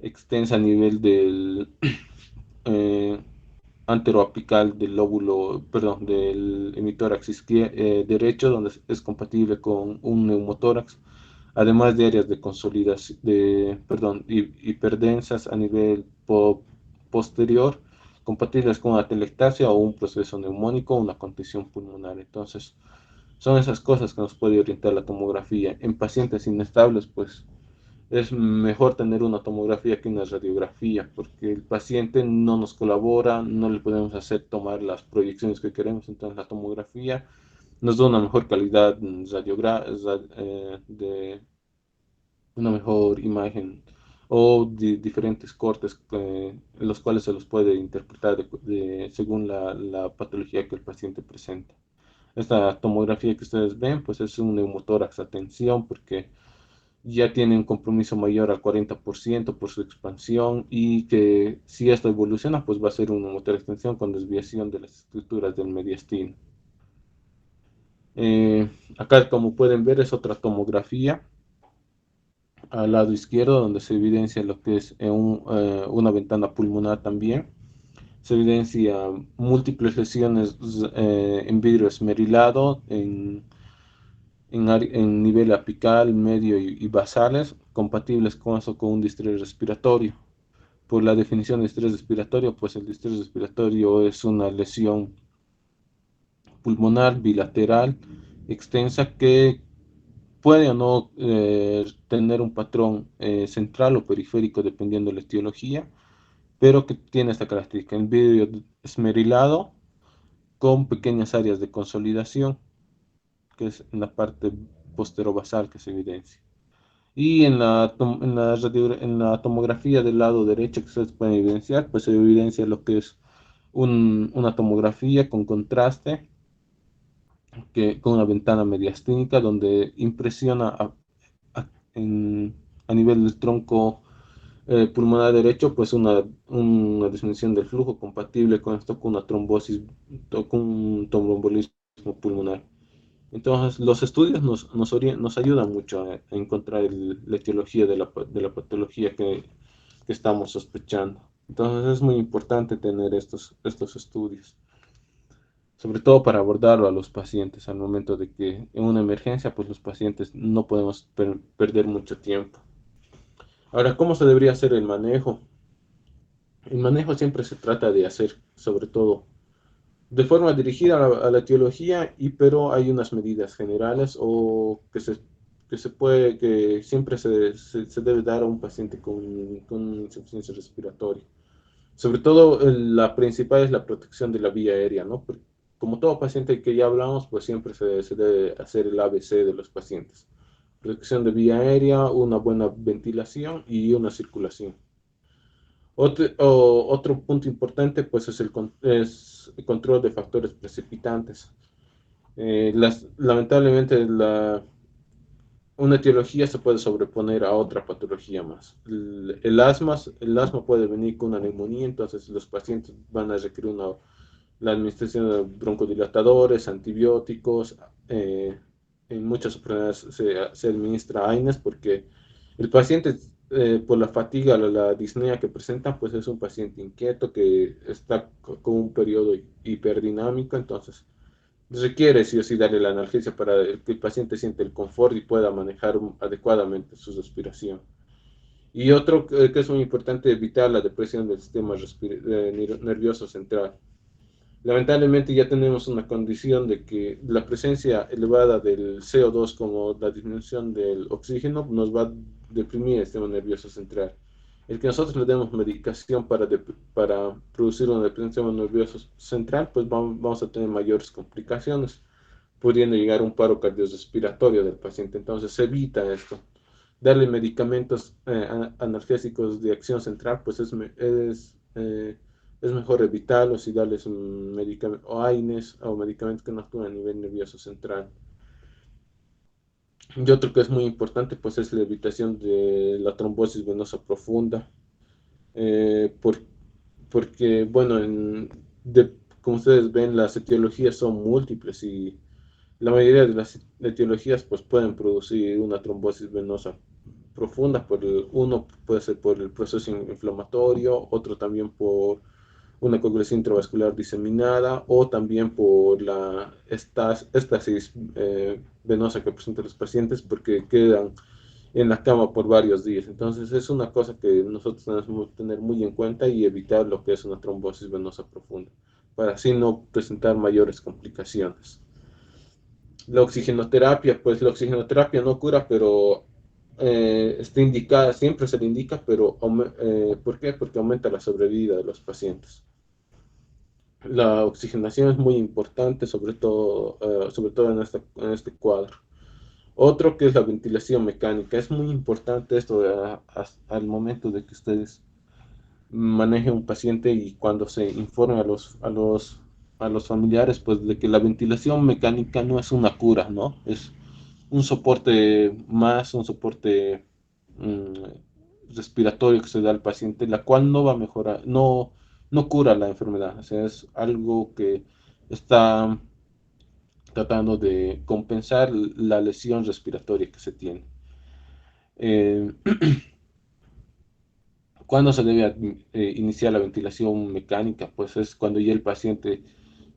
extensa a nivel del eh, anteroapical del lóbulo, perdón, del hemitórax derecho, donde es compatible con un neumotórax, además de áreas de consolidación, hiperdensas a nivel posterior, compatibles con una atelectasia o un proceso neumónico o una contusión pulmonar. Entonces, son esas cosas que nos puede orientar la tomografía. En pacientes inestables, pues es mejor tener una tomografía que una radiografía, porque el paciente no nos colabora, no le podemos hacer tomar las proyecciones que queremos, entonces la tomografía nos da una mejor calidad de una mejor imagen o diferentes cortes en los cuales se los puede interpretar según la patología que el paciente presenta. Esta tomografía que ustedes ven, pues es un neumotórax a tensión porque ya tiene un compromiso mayor al 40% por su expansión y que si esto evoluciona, pues va a ser una motor extensión con desviación de las estructuras del mediastino. Acá, como pueden ver, es otra tomografía al lado izquierdo donde se evidencia lo que es una ventana pulmonar también. Se evidencia múltiples lesiones en vidrio esmerilado, en nivel apical, medio y basales, compatibles con eso con un distrés respiratorio. Por la definición de distrés respiratorio, pues el distrés respiratorio es una lesión pulmonar bilateral extensa que puede o no tener un patrón central o periférico dependiendo de la etiología, pero que tiene esta característica, el vidrio esmerilado con pequeñas áreas de consolidación, que es en la parte posterobasal que se evidencia. Y en la tomografía del lado derecho que ustedes pueden evidenciar, pues se evidencia lo que es una tomografía con contraste, con una ventana mediastínica donde impresiona a- a nivel del tronco pulmonar derecho, pues una disminución del flujo compatible con esto, con una trombosis, con un tromboembolismo pulmonar. Entonces, los estudios nos ayudan mucho a encontrar la etiología de la patología que estamos sospechando. Entonces, es muy importante tener estos estudios, sobre todo para abordarlo a los pacientes al momento de que en una emergencia, pues los pacientes no podemos perder mucho tiempo. Ahora, ¿cómo se debería hacer el manejo? El manejo siempre se trata de hacer, sobre todo, de forma dirigida a la etiología, pero hay unas medidas generales o que siempre se debe dar a un paciente con insuficiencia respiratoria. Sobre todo, la principal es la protección de la vía aérea, ¿no? Porque como todo paciente que ya hablamos, pues siempre se debe hacer el ABC de los pacientes. Protección de vía aérea, una buena ventilación y una circulación. Otro punto importante pues es el control de factores precipitantes. Lamentablemente una etiología se puede sobreponer a otra patología más. El asma puede venir con una neumonía, entonces los pacientes van a requerir la administración de broncodilatadores, antibióticos. En muchas oportunidades se administra AINES porque el paciente, por la fatiga, la disnea que presenta, pues es un paciente inquieto que está con un periodo hiperdinámico, entonces requiere sí o sí darle la analgesia para que el paciente siente el confort y pueda manejar adecuadamente su respiración. Y otro que es muy importante, evitar la depresión del sistema nervioso central. Lamentablemente ya tenemos una condición de que la presencia elevada del CO2 como la disminución del oxígeno nos va a deprimir el sistema nervioso central. El que nosotros le demos medicación para producir una depresión nerviosa central, pues vamos a tener mayores complicaciones, pudiendo llegar a un paro cardiorrespiratorio del paciente. Entonces se evita esto. Darle medicamentos analgésicos de acción central, pues es mejor evitarlos y darles medicamentos o AINES o medicamentos que no actúan a nivel nervioso central. Y otro que es muy importante, pues es la evitación de la trombosis venosa profunda, eh, por- porque, bueno, como ustedes ven, las etiologías son múltiples y la mayoría de las etiologías pues pueden producir una trombosis venosa profunda. Uno puede ser por el proceso inflamatorio, otro también por una coagulación intravascular diseminada o también por la estasis venosa que presentan los pacientes porque quedan en la cama por varios días. Entonces es una cosa que nosotros tenemos que tener muy en cuenta y evitar lo que es una trombosis venosa profunda, para así no presentar mayores complicaciones. La oxigenoterapia, pues la oxigenoterapia no cura, pero está indicada, siempre se le indica, pero ¿por qué? Porque aumenta la sobrevida de los pacientes. La oxigenación es muy importante, sobre todo en este cuadro. Otro que es la ventilación mecánica. Es muy importante esto al momento de que ustedes manejen un paciente y cuando se informe a los familiares, pues de que la ventilación mecánica no es una cura, ¿no? Es un soporte más, un soporte respiratorio que se da al paciente, la cual no va a mejorar, no cura la enfermedad. O sea, es algo que está tratando de compensar la lesión respiratoria que se tiene. Eh, ¿Cuándo se debe iniciar la ventilación mecánica? Pues es cuando ya el paciente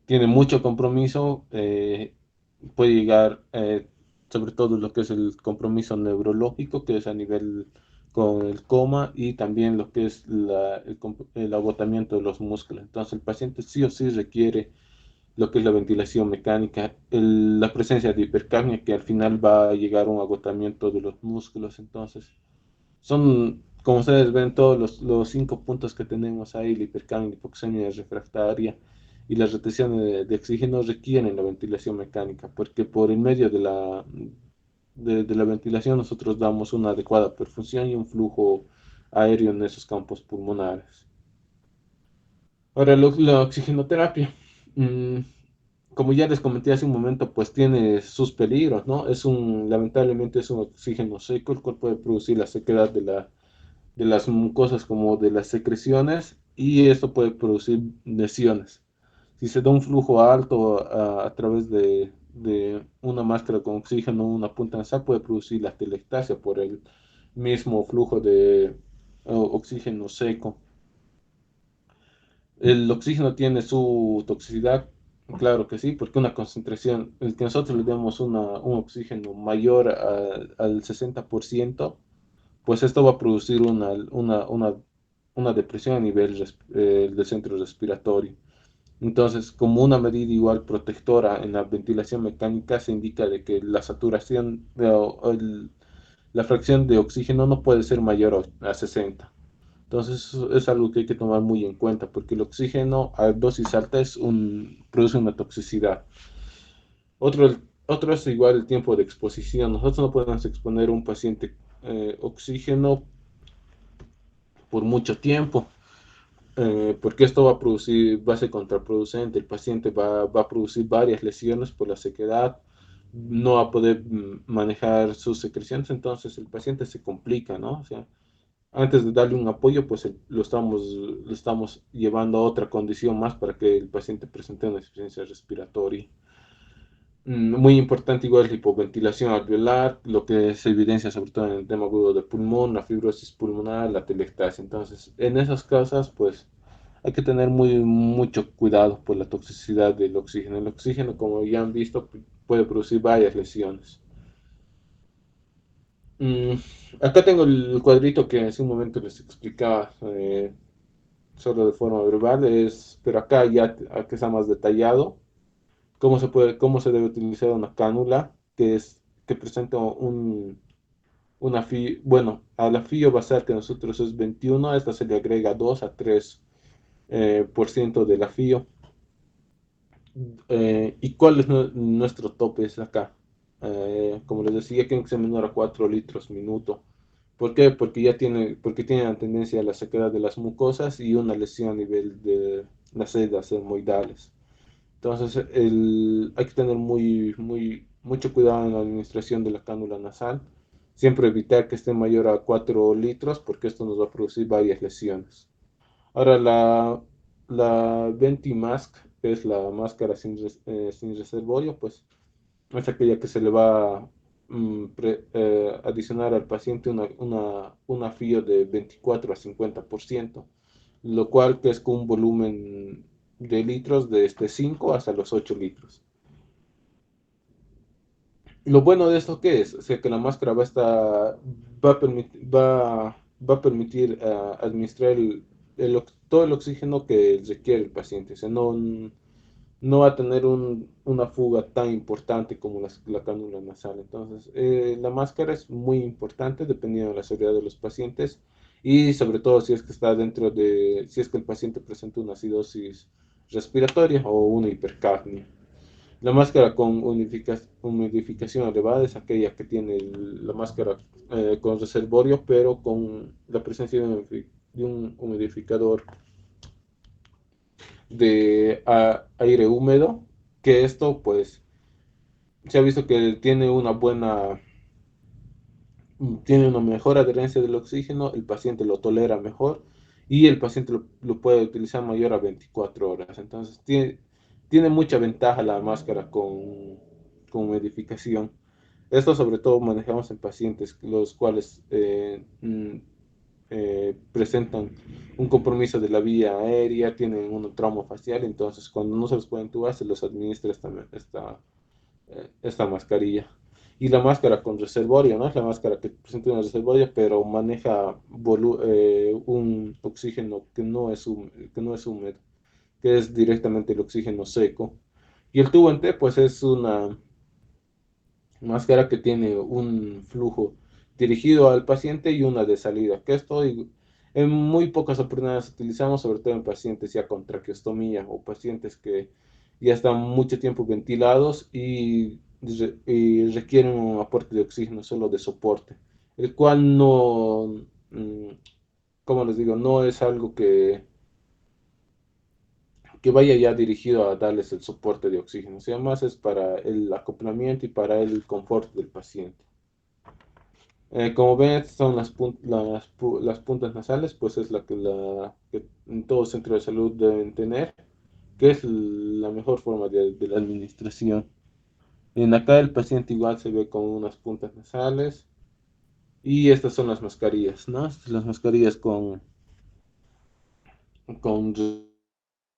tiene mucho compromiso, puede llegar, sobre todo lo que es el compromiso neurológico, que es a nivel con el coma, y también lo que es el agotamiento de los músculos. Entonces el paciente sí o sí requiere lo que es la ventilación mecánica, la presencia de hipercapnia, que al final va a llegar a un agotamiento de los músculos. Entonces son, como ustedes ven, todos los 5 puntos que tenemos ahí: la hipercapnia, la hipoxemia refractaria y la retención de oxígeno, requieren la ventilación mecánica, porque por el medio de la ventilación nosotros damos una adecuada perfusión y un flujo aéreo en esos campos pulmonares. Ahora, la oxigenoterapia. Mm, Como ya les comenté hace un momento, pues tiene sus peligros, ¿no? Lamentablemente es un oxígeno seco, el cual puede producir la sequedad de las mucosas como de las secreciones, y esto puede producir lesiones. Si se da un flujo alto a través de una máscara con oxígeno, una punta nasal, puede producir la atelectasia por el mismo flujo de oxígeno seco. ¿El oxígeno tiene su toxicidad? Claro que sí, porque una concentración, el que nosotros le demos un oxígeno mayor al 60%, pues esto va a producir una depresión a nivel del centro respiratorio. Entonces, como una medida igual protectora en la ventilación mecánica, se indica de que la saturación, la fracción de oxígeno no puede ser mayor a 60. Entonces, eso es algo que hay que tomar muy en cuenta, porque el oxígeno a dosis alta produce una toxicidad. Otro es igual el tiempo de exposición. Nosotros no podemos exponer a un paciente oxígeno por mucho tiempo, porque esto va a ser contraproducente. El paciente va a producir varias lesiones por la sequedad, no va a poder manejar sus secreciones, entonces el paciente se complica, ¿no? O sea, antes de darle un apoyo, pues lo estamos llevando a otra condición más para que el paciente presente una insuficiencia respiratoria. Muy importante igual la hipoventilación alveolar, lo que se evidencia sobre todo en el tema agudo de pulmón, la fibrosis pulmonar, la atelectasia. Entonces, en esas causas, pues hay que tener mucho cuidado por la toxicidad del oxígeno. El oxígeno, como ya han visto, puede producir varias lesiones. Mm, Acá tengo el cuadrito que en un momento les explicaba, solo de forma verbal, pero acá ya que está más detallado cómo se debe utilizar una cánula que presenta bueno, a la FIO basal que nosotros es 21, a esta se le agrega 2 a 3 por ciento de la FIO. ¿Y cuál es nuestro tope es acá? Como les decía, tiene que ser menor a 4 litros minuto. ¿Por qué? Porque tiene la tendencia a la sequedad de las mucosas y una lesión a nivel de las celdas dermoidales. Entonces, hay que tener mucho cuidado en la administración de la cánula nasal. Siempre evitar que esté mayor a 4 litros porque esto nos va a producir varias lesiones. Ahora, la Ventimask, que es la máscara sin reservorio, pues es aquella que se le va a adicionar al paciente una FIO de 24 a 50%, lo cual que es con un volumen de litros desde 5 hasta los 8 litros. Lo bueno de esto que es, o sea, que la máscara va a permitir administrar todo el oxígeno que requiere el paciente. O sea, no va a tener una fuga tan importante como la cánula nasal. Entonces, la máscara es muy importante dependiendo de la severidad de los pacientes y sobre todo si es que si es que el paciente presenta una acidosis respiratoria o una hipercapnia. La máscara con humidificación elevada es aquella que tiene la máscara con reservorio, pero con la presencia de un humidificador de aire húmedo, que esto pues se ha visto que tiene una mejor adherencia del oxígeno, el paciente lo tolera mejor y el paciente lo puede utilizar mayor a 24 horas. Entonces tiene mucha ventaja la máscara con humidificación. Esto sobre todo manejamos en pacientes los cuales presentan un compromiso de la vía aérea, tienen un trauma facial, entonces cuando no se los puede entubar se los administra esta mascarilla. Y la máscara con reservorio, ¿no? Es la máscara que presenta un reservorio, pero maneja un oxígeno que no es húmedo, que es directamente el oxígeno seco. Y el tubo en T, pues es una máscara que tiene un flujo dirigido al paciente y una de salida, que esto en muy pocas oportunidades utilizamos, sobre todo en pacientes ya con traqueostomía o pacientes que ya están mucho tiempo ventilados y requieren un aporte de oxígeno solo de soporte, el cual no, como les digo, no es algo que vaya ya dirigido a darles el soporte de oxígeno, o sea, más es para el acoplamiento y para el confort del paciente. Como ven, estas son las puntas nasales, pues es que en todo centro de salud deben tener, que es la mejor forma de la administración. En acá el paciente igual se ve con unas puntas nasales y estas son las mascarillas, ¿no? Estas son las mascarillas con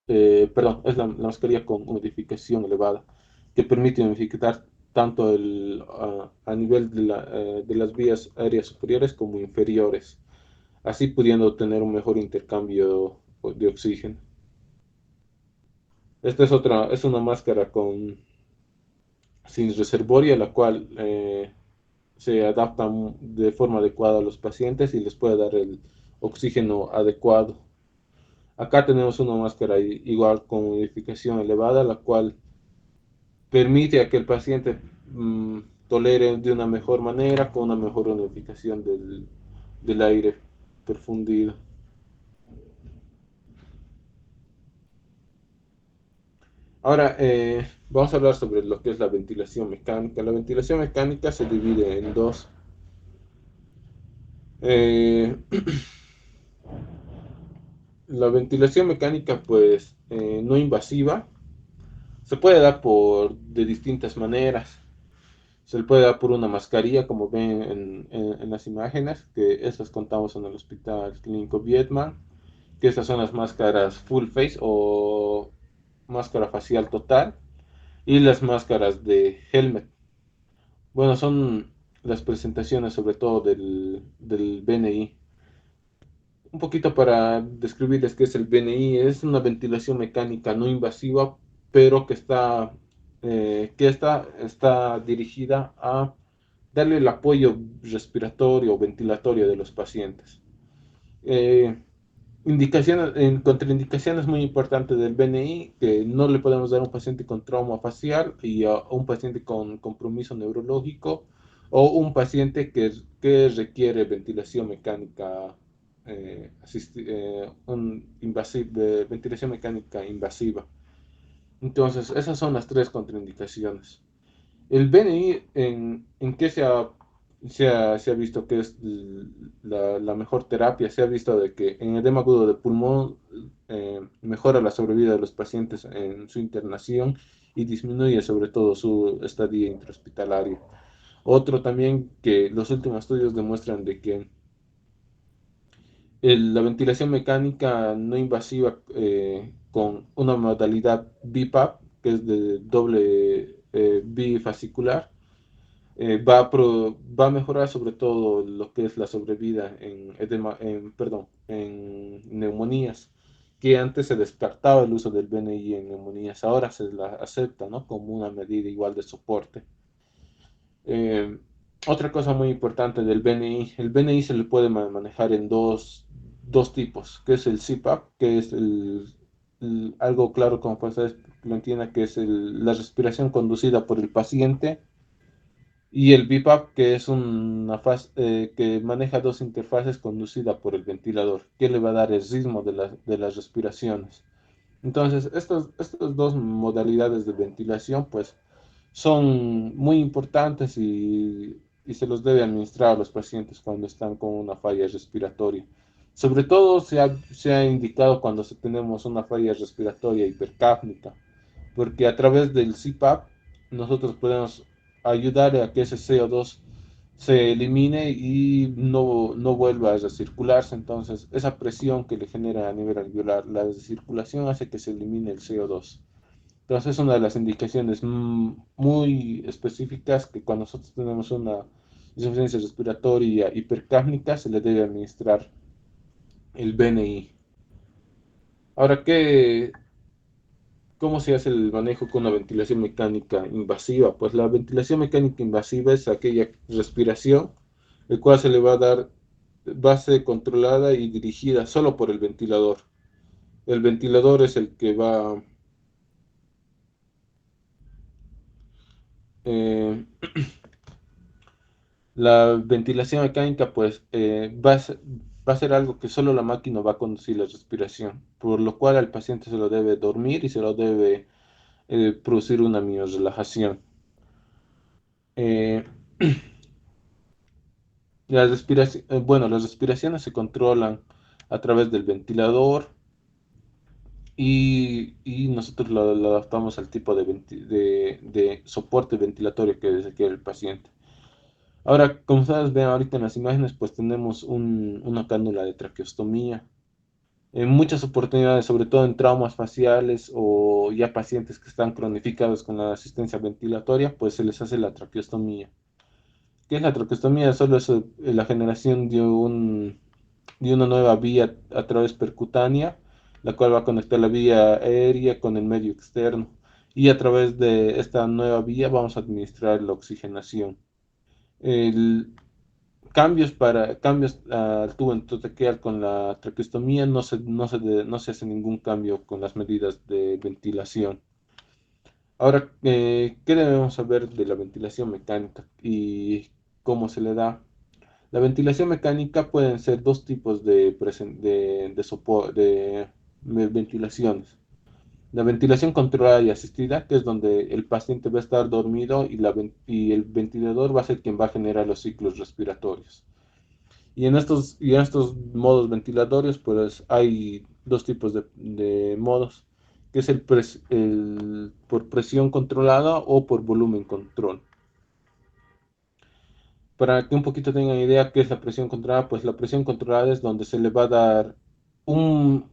perdón, es la mascarilla con humidificación elevada, que permite humidificar tanto a nivel de las vías aéreas superiores como inferiores, así pudiendo tener un mejor intercambio de oxígeno. Esta es una máscara sin reservorio, la cual se adapta de forma adecuada a los pacientes y les puede dar el oxígeno adecuado. Acá tenemos una máscara igual con humidificación elevada, la cual permite a que el paciente tolere de una mejor manera, con una mejor humidificación del aire perfundido. Ahora, vamos a hablar sobre lo que es la ventilación mecánica. La ventilación mecánica se divide en dos. Eh, la ventilación mecánica, pues, no invasiva, se puede dar de distintas maneras. Se le puede dar por una mascarilla, como ven en las imágenes, que estas contamos en el Hospital Clínico Vietnam, que estas son las máscaras full face o máscara facial total, y las máscaras de helmet. Bueno, son las presentaciones sobre todo del BNI. Un poquito para describirles qué es el BNI, es una ventilación mecánica no invasiva, pero que está dirigida a darle el apoyo respiratorio o ventilatorio de los pacientes. Eh, Contraindicaciones muy importantes del BNI, que no le podemos dar a un paciente con trauma facial y a un paciente con compromiso neurológico o un paciente que requiere ventilación mecánica ventilación mecánica invasiva. Entonces, esas son las tres contraindicaciones. El BNI, ¿en qué se ha visto que es la mejor terapia? Se ha visto de que en edema agudo de pulmón mejora la sobrevida de los pacientes en su internación y disminuye sobre todo su estadía intrahospitalaria. Otro también que los últimos estudios demuestran de que la ventilación mecánica no invasiva con una modalidad BiPAP, que es de doble bifascicular, va a mejorar sobre todo lo que es la sobrevida en neumonías, que antes se descartaba el uso del BNI en neumonías, ahora se la acepta, ¿no?, como una medida igual de soporte. Eh, Otra cosa muy importante del BNI, el BNI se le puede manejar en dos tipos, que es el CPAP, que es algo claro como para ustedes lo entiendan, que es la respiración conducida por el paciente, y el BiPAP, que es una fase que maneja dos interfaces conducida por el ventilador, que le va a dar el ritmo de las respiraciones. Entonces, estas dos modalidades de ventilación, pues, son muy importantes y se los debe administrar a los pacientes cuando están con una falla respiratoria. Sobre todo se ha indicado cuando tenemos una falla respiratoria hipercápnica, porque a través del CPAP nosotros podemos ayudar a que ese CO2 se elimine y no vuelva a recircularse. Entonces, esa presión que le genera a nivel alveolar la descirculación hace que se elimine el CO2. Entonces, es una de las indicaciones muy específicas que cuando nosotros tenemos una insuficiencia respiratoria hipercápnica se le debe administrar el BNI. Ahora, ¿cómo se hace el manejo con una ventilación mecánica invasiva? Pues la ventilación mecánica invasiva es aquella respiración, el cual se le va a dar base controlada y dirigida solo por el ventilador. El ventilador es el que va eh, la ventilación mecánica, pues va a ser algo que solo la máquina va a conducir la respiración, por lo cual al paciente se lo debe dormir y se lo debe producir una miorrelajación. Eh, las respiraciones se controlan a través del ventilador y nosotros lo adaptamos al tipo de soporte ventilatorio que requiere el paciente. Ahora, como ustedes ven ahorita en las imágenes, pues tenemos una cánula de traqueostomía. En muchas oportunidades, sobre todo en traumas faciales o ya pacientes que están cronificados con la asistencia ventilatoria, pues se les hace la traqueostomía. ¿Qué es la traqueostomía? Solo es la generación de una nueva vía a través percutánea, la cual va a conectar la vía aérea con el medio externo. Y a través de esta nueva vía vamos a administrar la oxigenación. El, cambios al tubo endotraqueal con la traqueostomía no se hace ningún cambio con las medidas de ventilación. Ahora, ¿qué debemos saber de la ventilación mecánica y cómo se le da? La ventilación mecánica pueden ser dos tipos de ventilaciones. La ventilación controlada y asistida, que es donde el paciente va a estar dormido y el ventilador va a ser quien va a generar los ciclos respiratorios. Y en estos modos ventilatorios, pues hay dos tipos de modos, que es el por presión controlada o por volumen control. Para que un poquito tengan idea qué es la presión controlada, pues la presión controlada es donde se le va a dar un,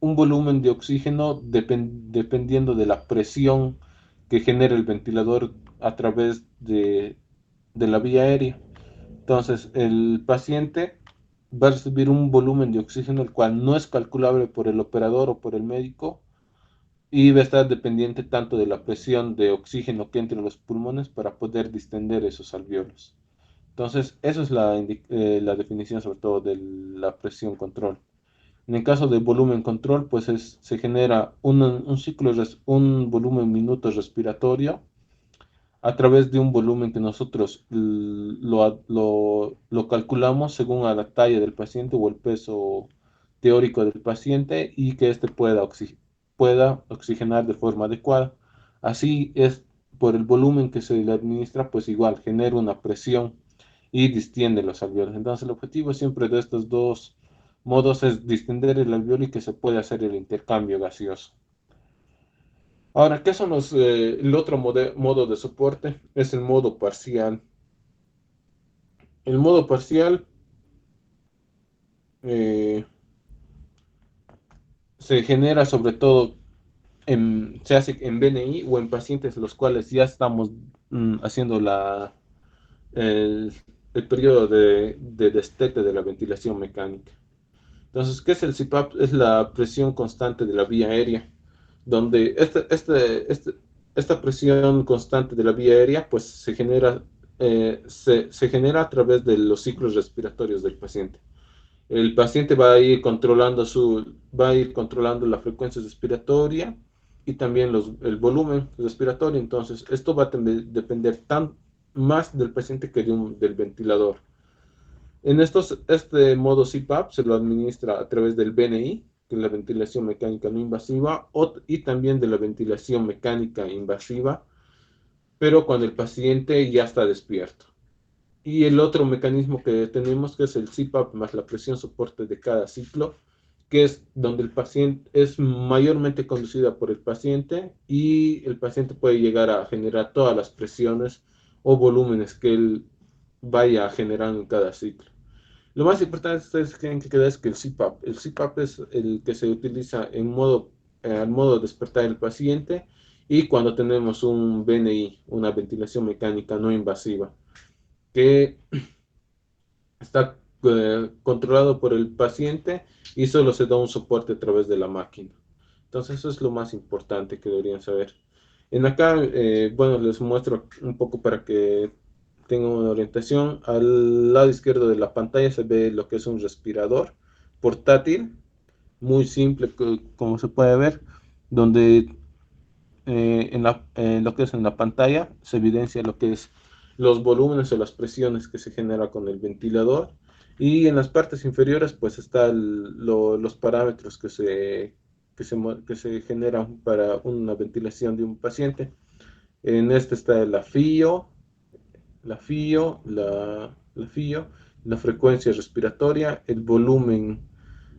un volumen de oxígeno dependiendo de la presión que genera el ventilador a través de la vía aérea. Entonces, el paciente va a recibir un volumen de oxígeno el cual no es calculable por el operador o por el médico y va a estar dependiente tanto de la presión de oxígeno que entre los pulmones para poder distender esos alvéolos. Entonces, eso es la definición sobre todo de la presión control. En el caso del volumen control, pues se genera un volumen minuto respiratorio a través de un volumen que nosotros lo calculamos según a la talla del paciente o el peso teórico del paciente y que éste pueda oxigenar de forma adecuada. Así es, por el volumen que se le administra, pues igual genera una presión y distiende los alveolos. Entonces el objetivo siempre de estos dos modos es distender el alveolo y que se pueda hacer el intercambio gaseoso. Ahora, ¿qué son el otro modo de soporte? Es el modo parcial. El modo parcial eh, se genera sobre todo, se hace en BNI o en pacientes los cuales ya estamos haciendo el, el periodo de destete de la ventilación mecánica. Entonces, ¿qué es el CPAP? Es la presión constante de la vía aérea, donde esta presión constante de la vía aérea pues se genera a través de los ciclos respiratorios del paciente. El paciente va a ir controlando la frecuencia respiratoria y también el volumen respiratorio. Entonces, esto va a depender más del paciente que del ventilador. Este modo CPAP se lo administra a través del BNI, que es la ventilación mecánica no invasiva, y también de la ventilación mecánica invasiva, pero cuando el paciente ya está despierto. Y el otro mecanismo que tenemos, que es el CPAP más la presión soporte de cada ciclo, que es donde el paciente es mayormente conducida por el paciente y el paciente puede llegar a generar todas las presiones o volúmenes que él vaya generando en cada ciclo. Lo más importante ustedes tienen que quedar es que el CPAP es el que se utiliza al modo de despertar el paciente y cuando tenemos un BNI, una ventilación mecánica no invasiva, que está controlado por el paciente y solo se da un soporte a través de la máquina. Entonces eso es lo más importante que deberían saber. En acá, bueno, les muestro un poco para que tengan una orientación. Al lado izquierdo de la pantalla se ve lo que es un respirador portátil, muy simple, como se puede ver, donde lo que es en la pantalla se evidencia lo que es los volúmenes o las presiones que se genera con el ventilador y en las partes inferiores pues están los parámetros que se generan para una ventilación de un paciente. En este está la FIO, la frecuencia respiratoria, el volumen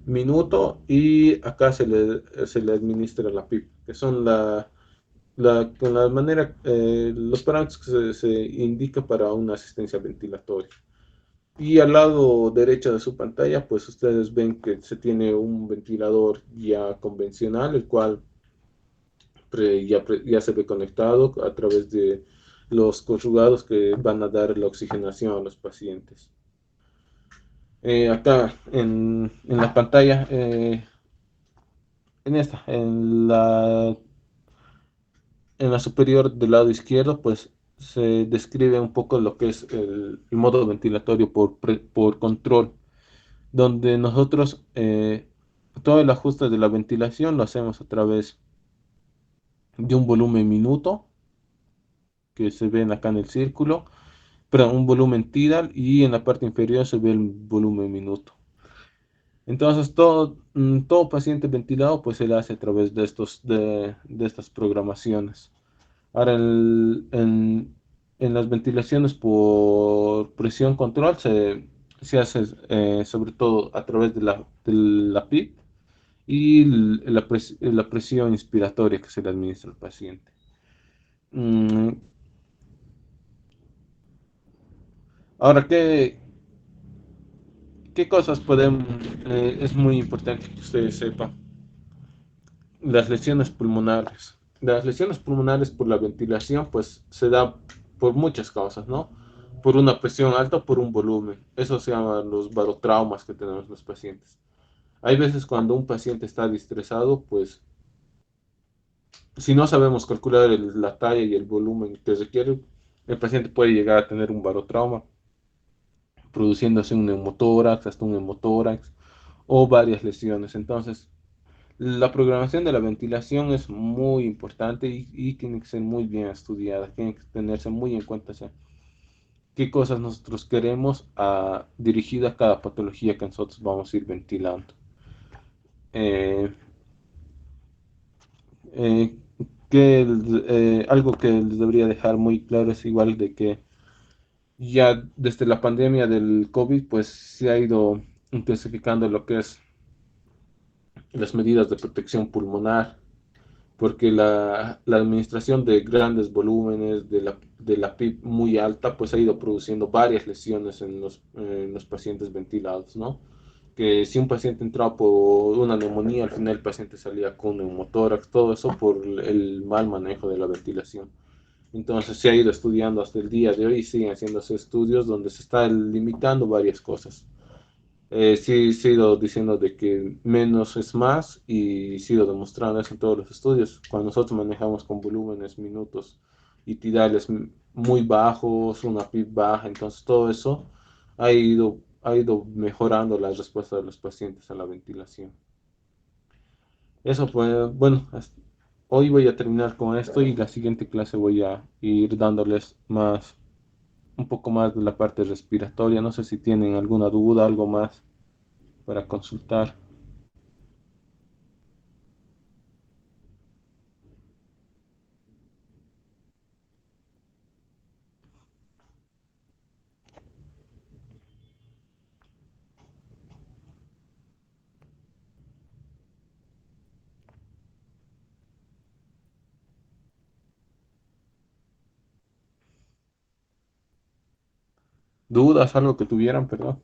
minuto y acá se le administra la PIP, que son con la manera, los parámetros que se indica para una asistencia ventilatoria. Y al lado derecho de su pantalla, pues ustedes ven que se tiene un ventilador ya convencional, el cual ya se ve conectado a través de los corrugados que van a dar la oxigenación a los pacientes. Acá en la pantalla, en la superior del lado izquierdo, pues se describe un poco lo que es el modo ventilatorio por control, donde nosotros todo el ajuste de la ventilación lo hacemos a través de un volumen minuto, que se ve acá en el círculo, pero un volumen tidal y en la parte inferior se ve el volumen minuto. Entonces todo paciente ventilado pues se le hace a través de estas programaciones. Ahora, en las ventilaciones por presión control se hace sobre todo a través de la PIP y la presión inspiratoria que se le administra al paciente. Mm, Ahora, ¿qué cosas es muy importante que ustedes sepan? Las lesiones pulmonares. Las lesiones pulmonares por la ventilación, pues se da por muchas causas, ¿no? Por una presión alta o por un volumen. Eso se llaman los barotraumas que tenemos los pacientes. Hay veces cuando un paciente está distresado, pues si no sabemos calcular la talla y el volumen que requiere, el paciente puede llegar a tener un barotrauma. produciéndose un neumotórax, hasta un hemotórax o varias lesiones. Entonces, la programación de la ventilación es muy importante y tiene que ser muy bien estudiada, tiene que tenerse muy en cuenta, o sea, qué cosas nosotros queremos dirigida a cada patología que nosotros vamos a ir ventilando. Eh, eh, Algo que les debería dejar muy claro es igual de que ya desde la pandemia del COVID, pues se ha ido intensificando lo que es las medidas de protección pulmonar, porque la administración de grandes volúmenes de la PIB muy alta, pues ha ido produciendo varias lesiones en los pacientes ventilados, ¿no? Que si un paciente entraba por una neumonía, al final el paciente salía con neumotórax, todo eso por el mal manejo de la ventilación. Entonces se ha ido estudiando hasta el día de hoy y siguen haciéndose estudios donde se está limitando varias cosas. Sí, se ha ido diciendo de que menos es más y se ha ido demostrando eso en todos los estudios. Cuando nosotros manejamos con volúmenes, minutos y tidales muy bajos, una PIB baja, entonces todo eso ha ido mejorando la respuesta de los pacientes a la ventilación. Eso pues, bueno, hoy voy a terminar con esto y la siguiente clase voy a ir dándoles un poco más de la parte respiratoria. No sé si tienen alguna duda, algo más para consultar. ¿Dudas, algo que tuvieran, perdón?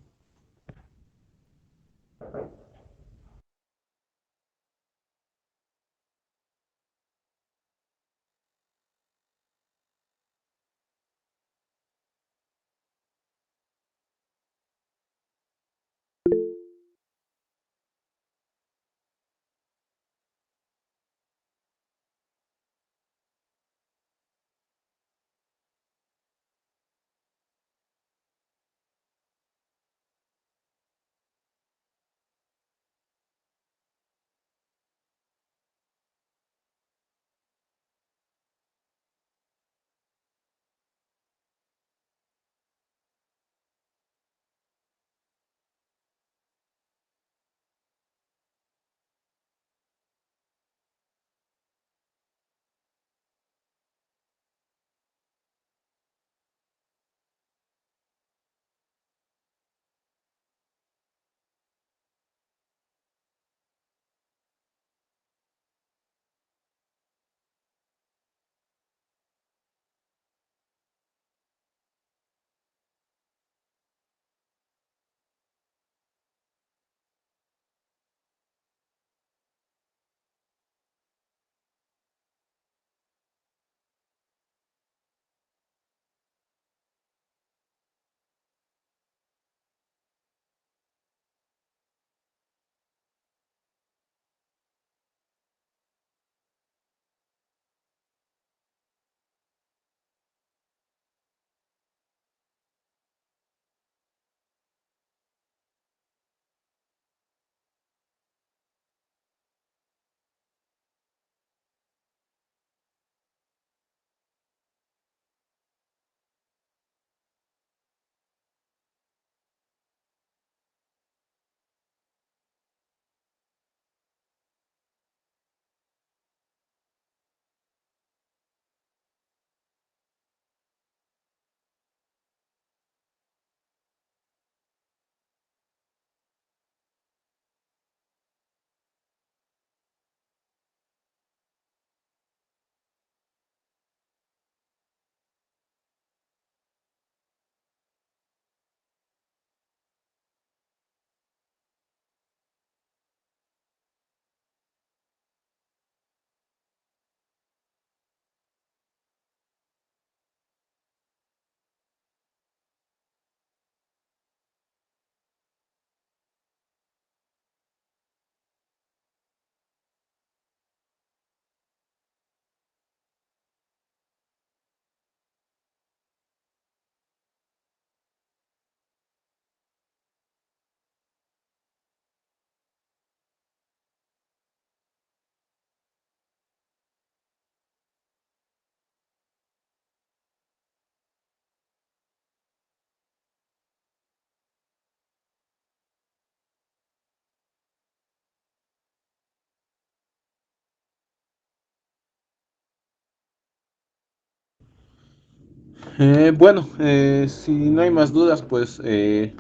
Si no hay más dudas, pues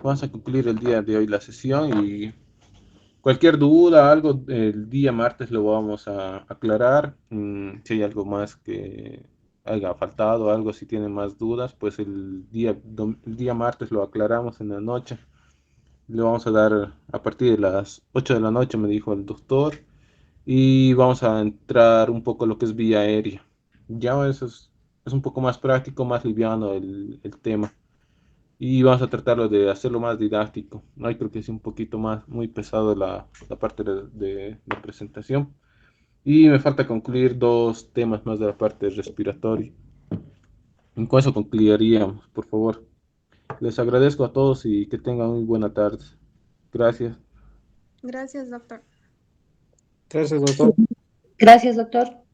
vamos a concluir el día de hoy la sesión y cualquier duda, algo, el día martes lo vamos a aclarar. Si hay algo más que haya faltado, algo, si tienen más dudas, pues el día martes lo aclaramos en la noche. Le vamos a dar a partir de las 8 de la noche, me dijo el doctor, y vamos a entrar un poco lo que es vía aérea. Ya eso es un poco más práctico, más liviano el tema. Y vamos a tratarlo de hacerlo más didáctico. No creo que es un poquito más, muy pesado la parte de presentación. Y me falta concluir dos temas más de la parte respiratoria. Y con eso concluiríamos, por favor. Les agradezco a todos y que tengan muy buena tarde. Gracias. Gracias, doctor. Gracias, doctor. Gracias, doctor.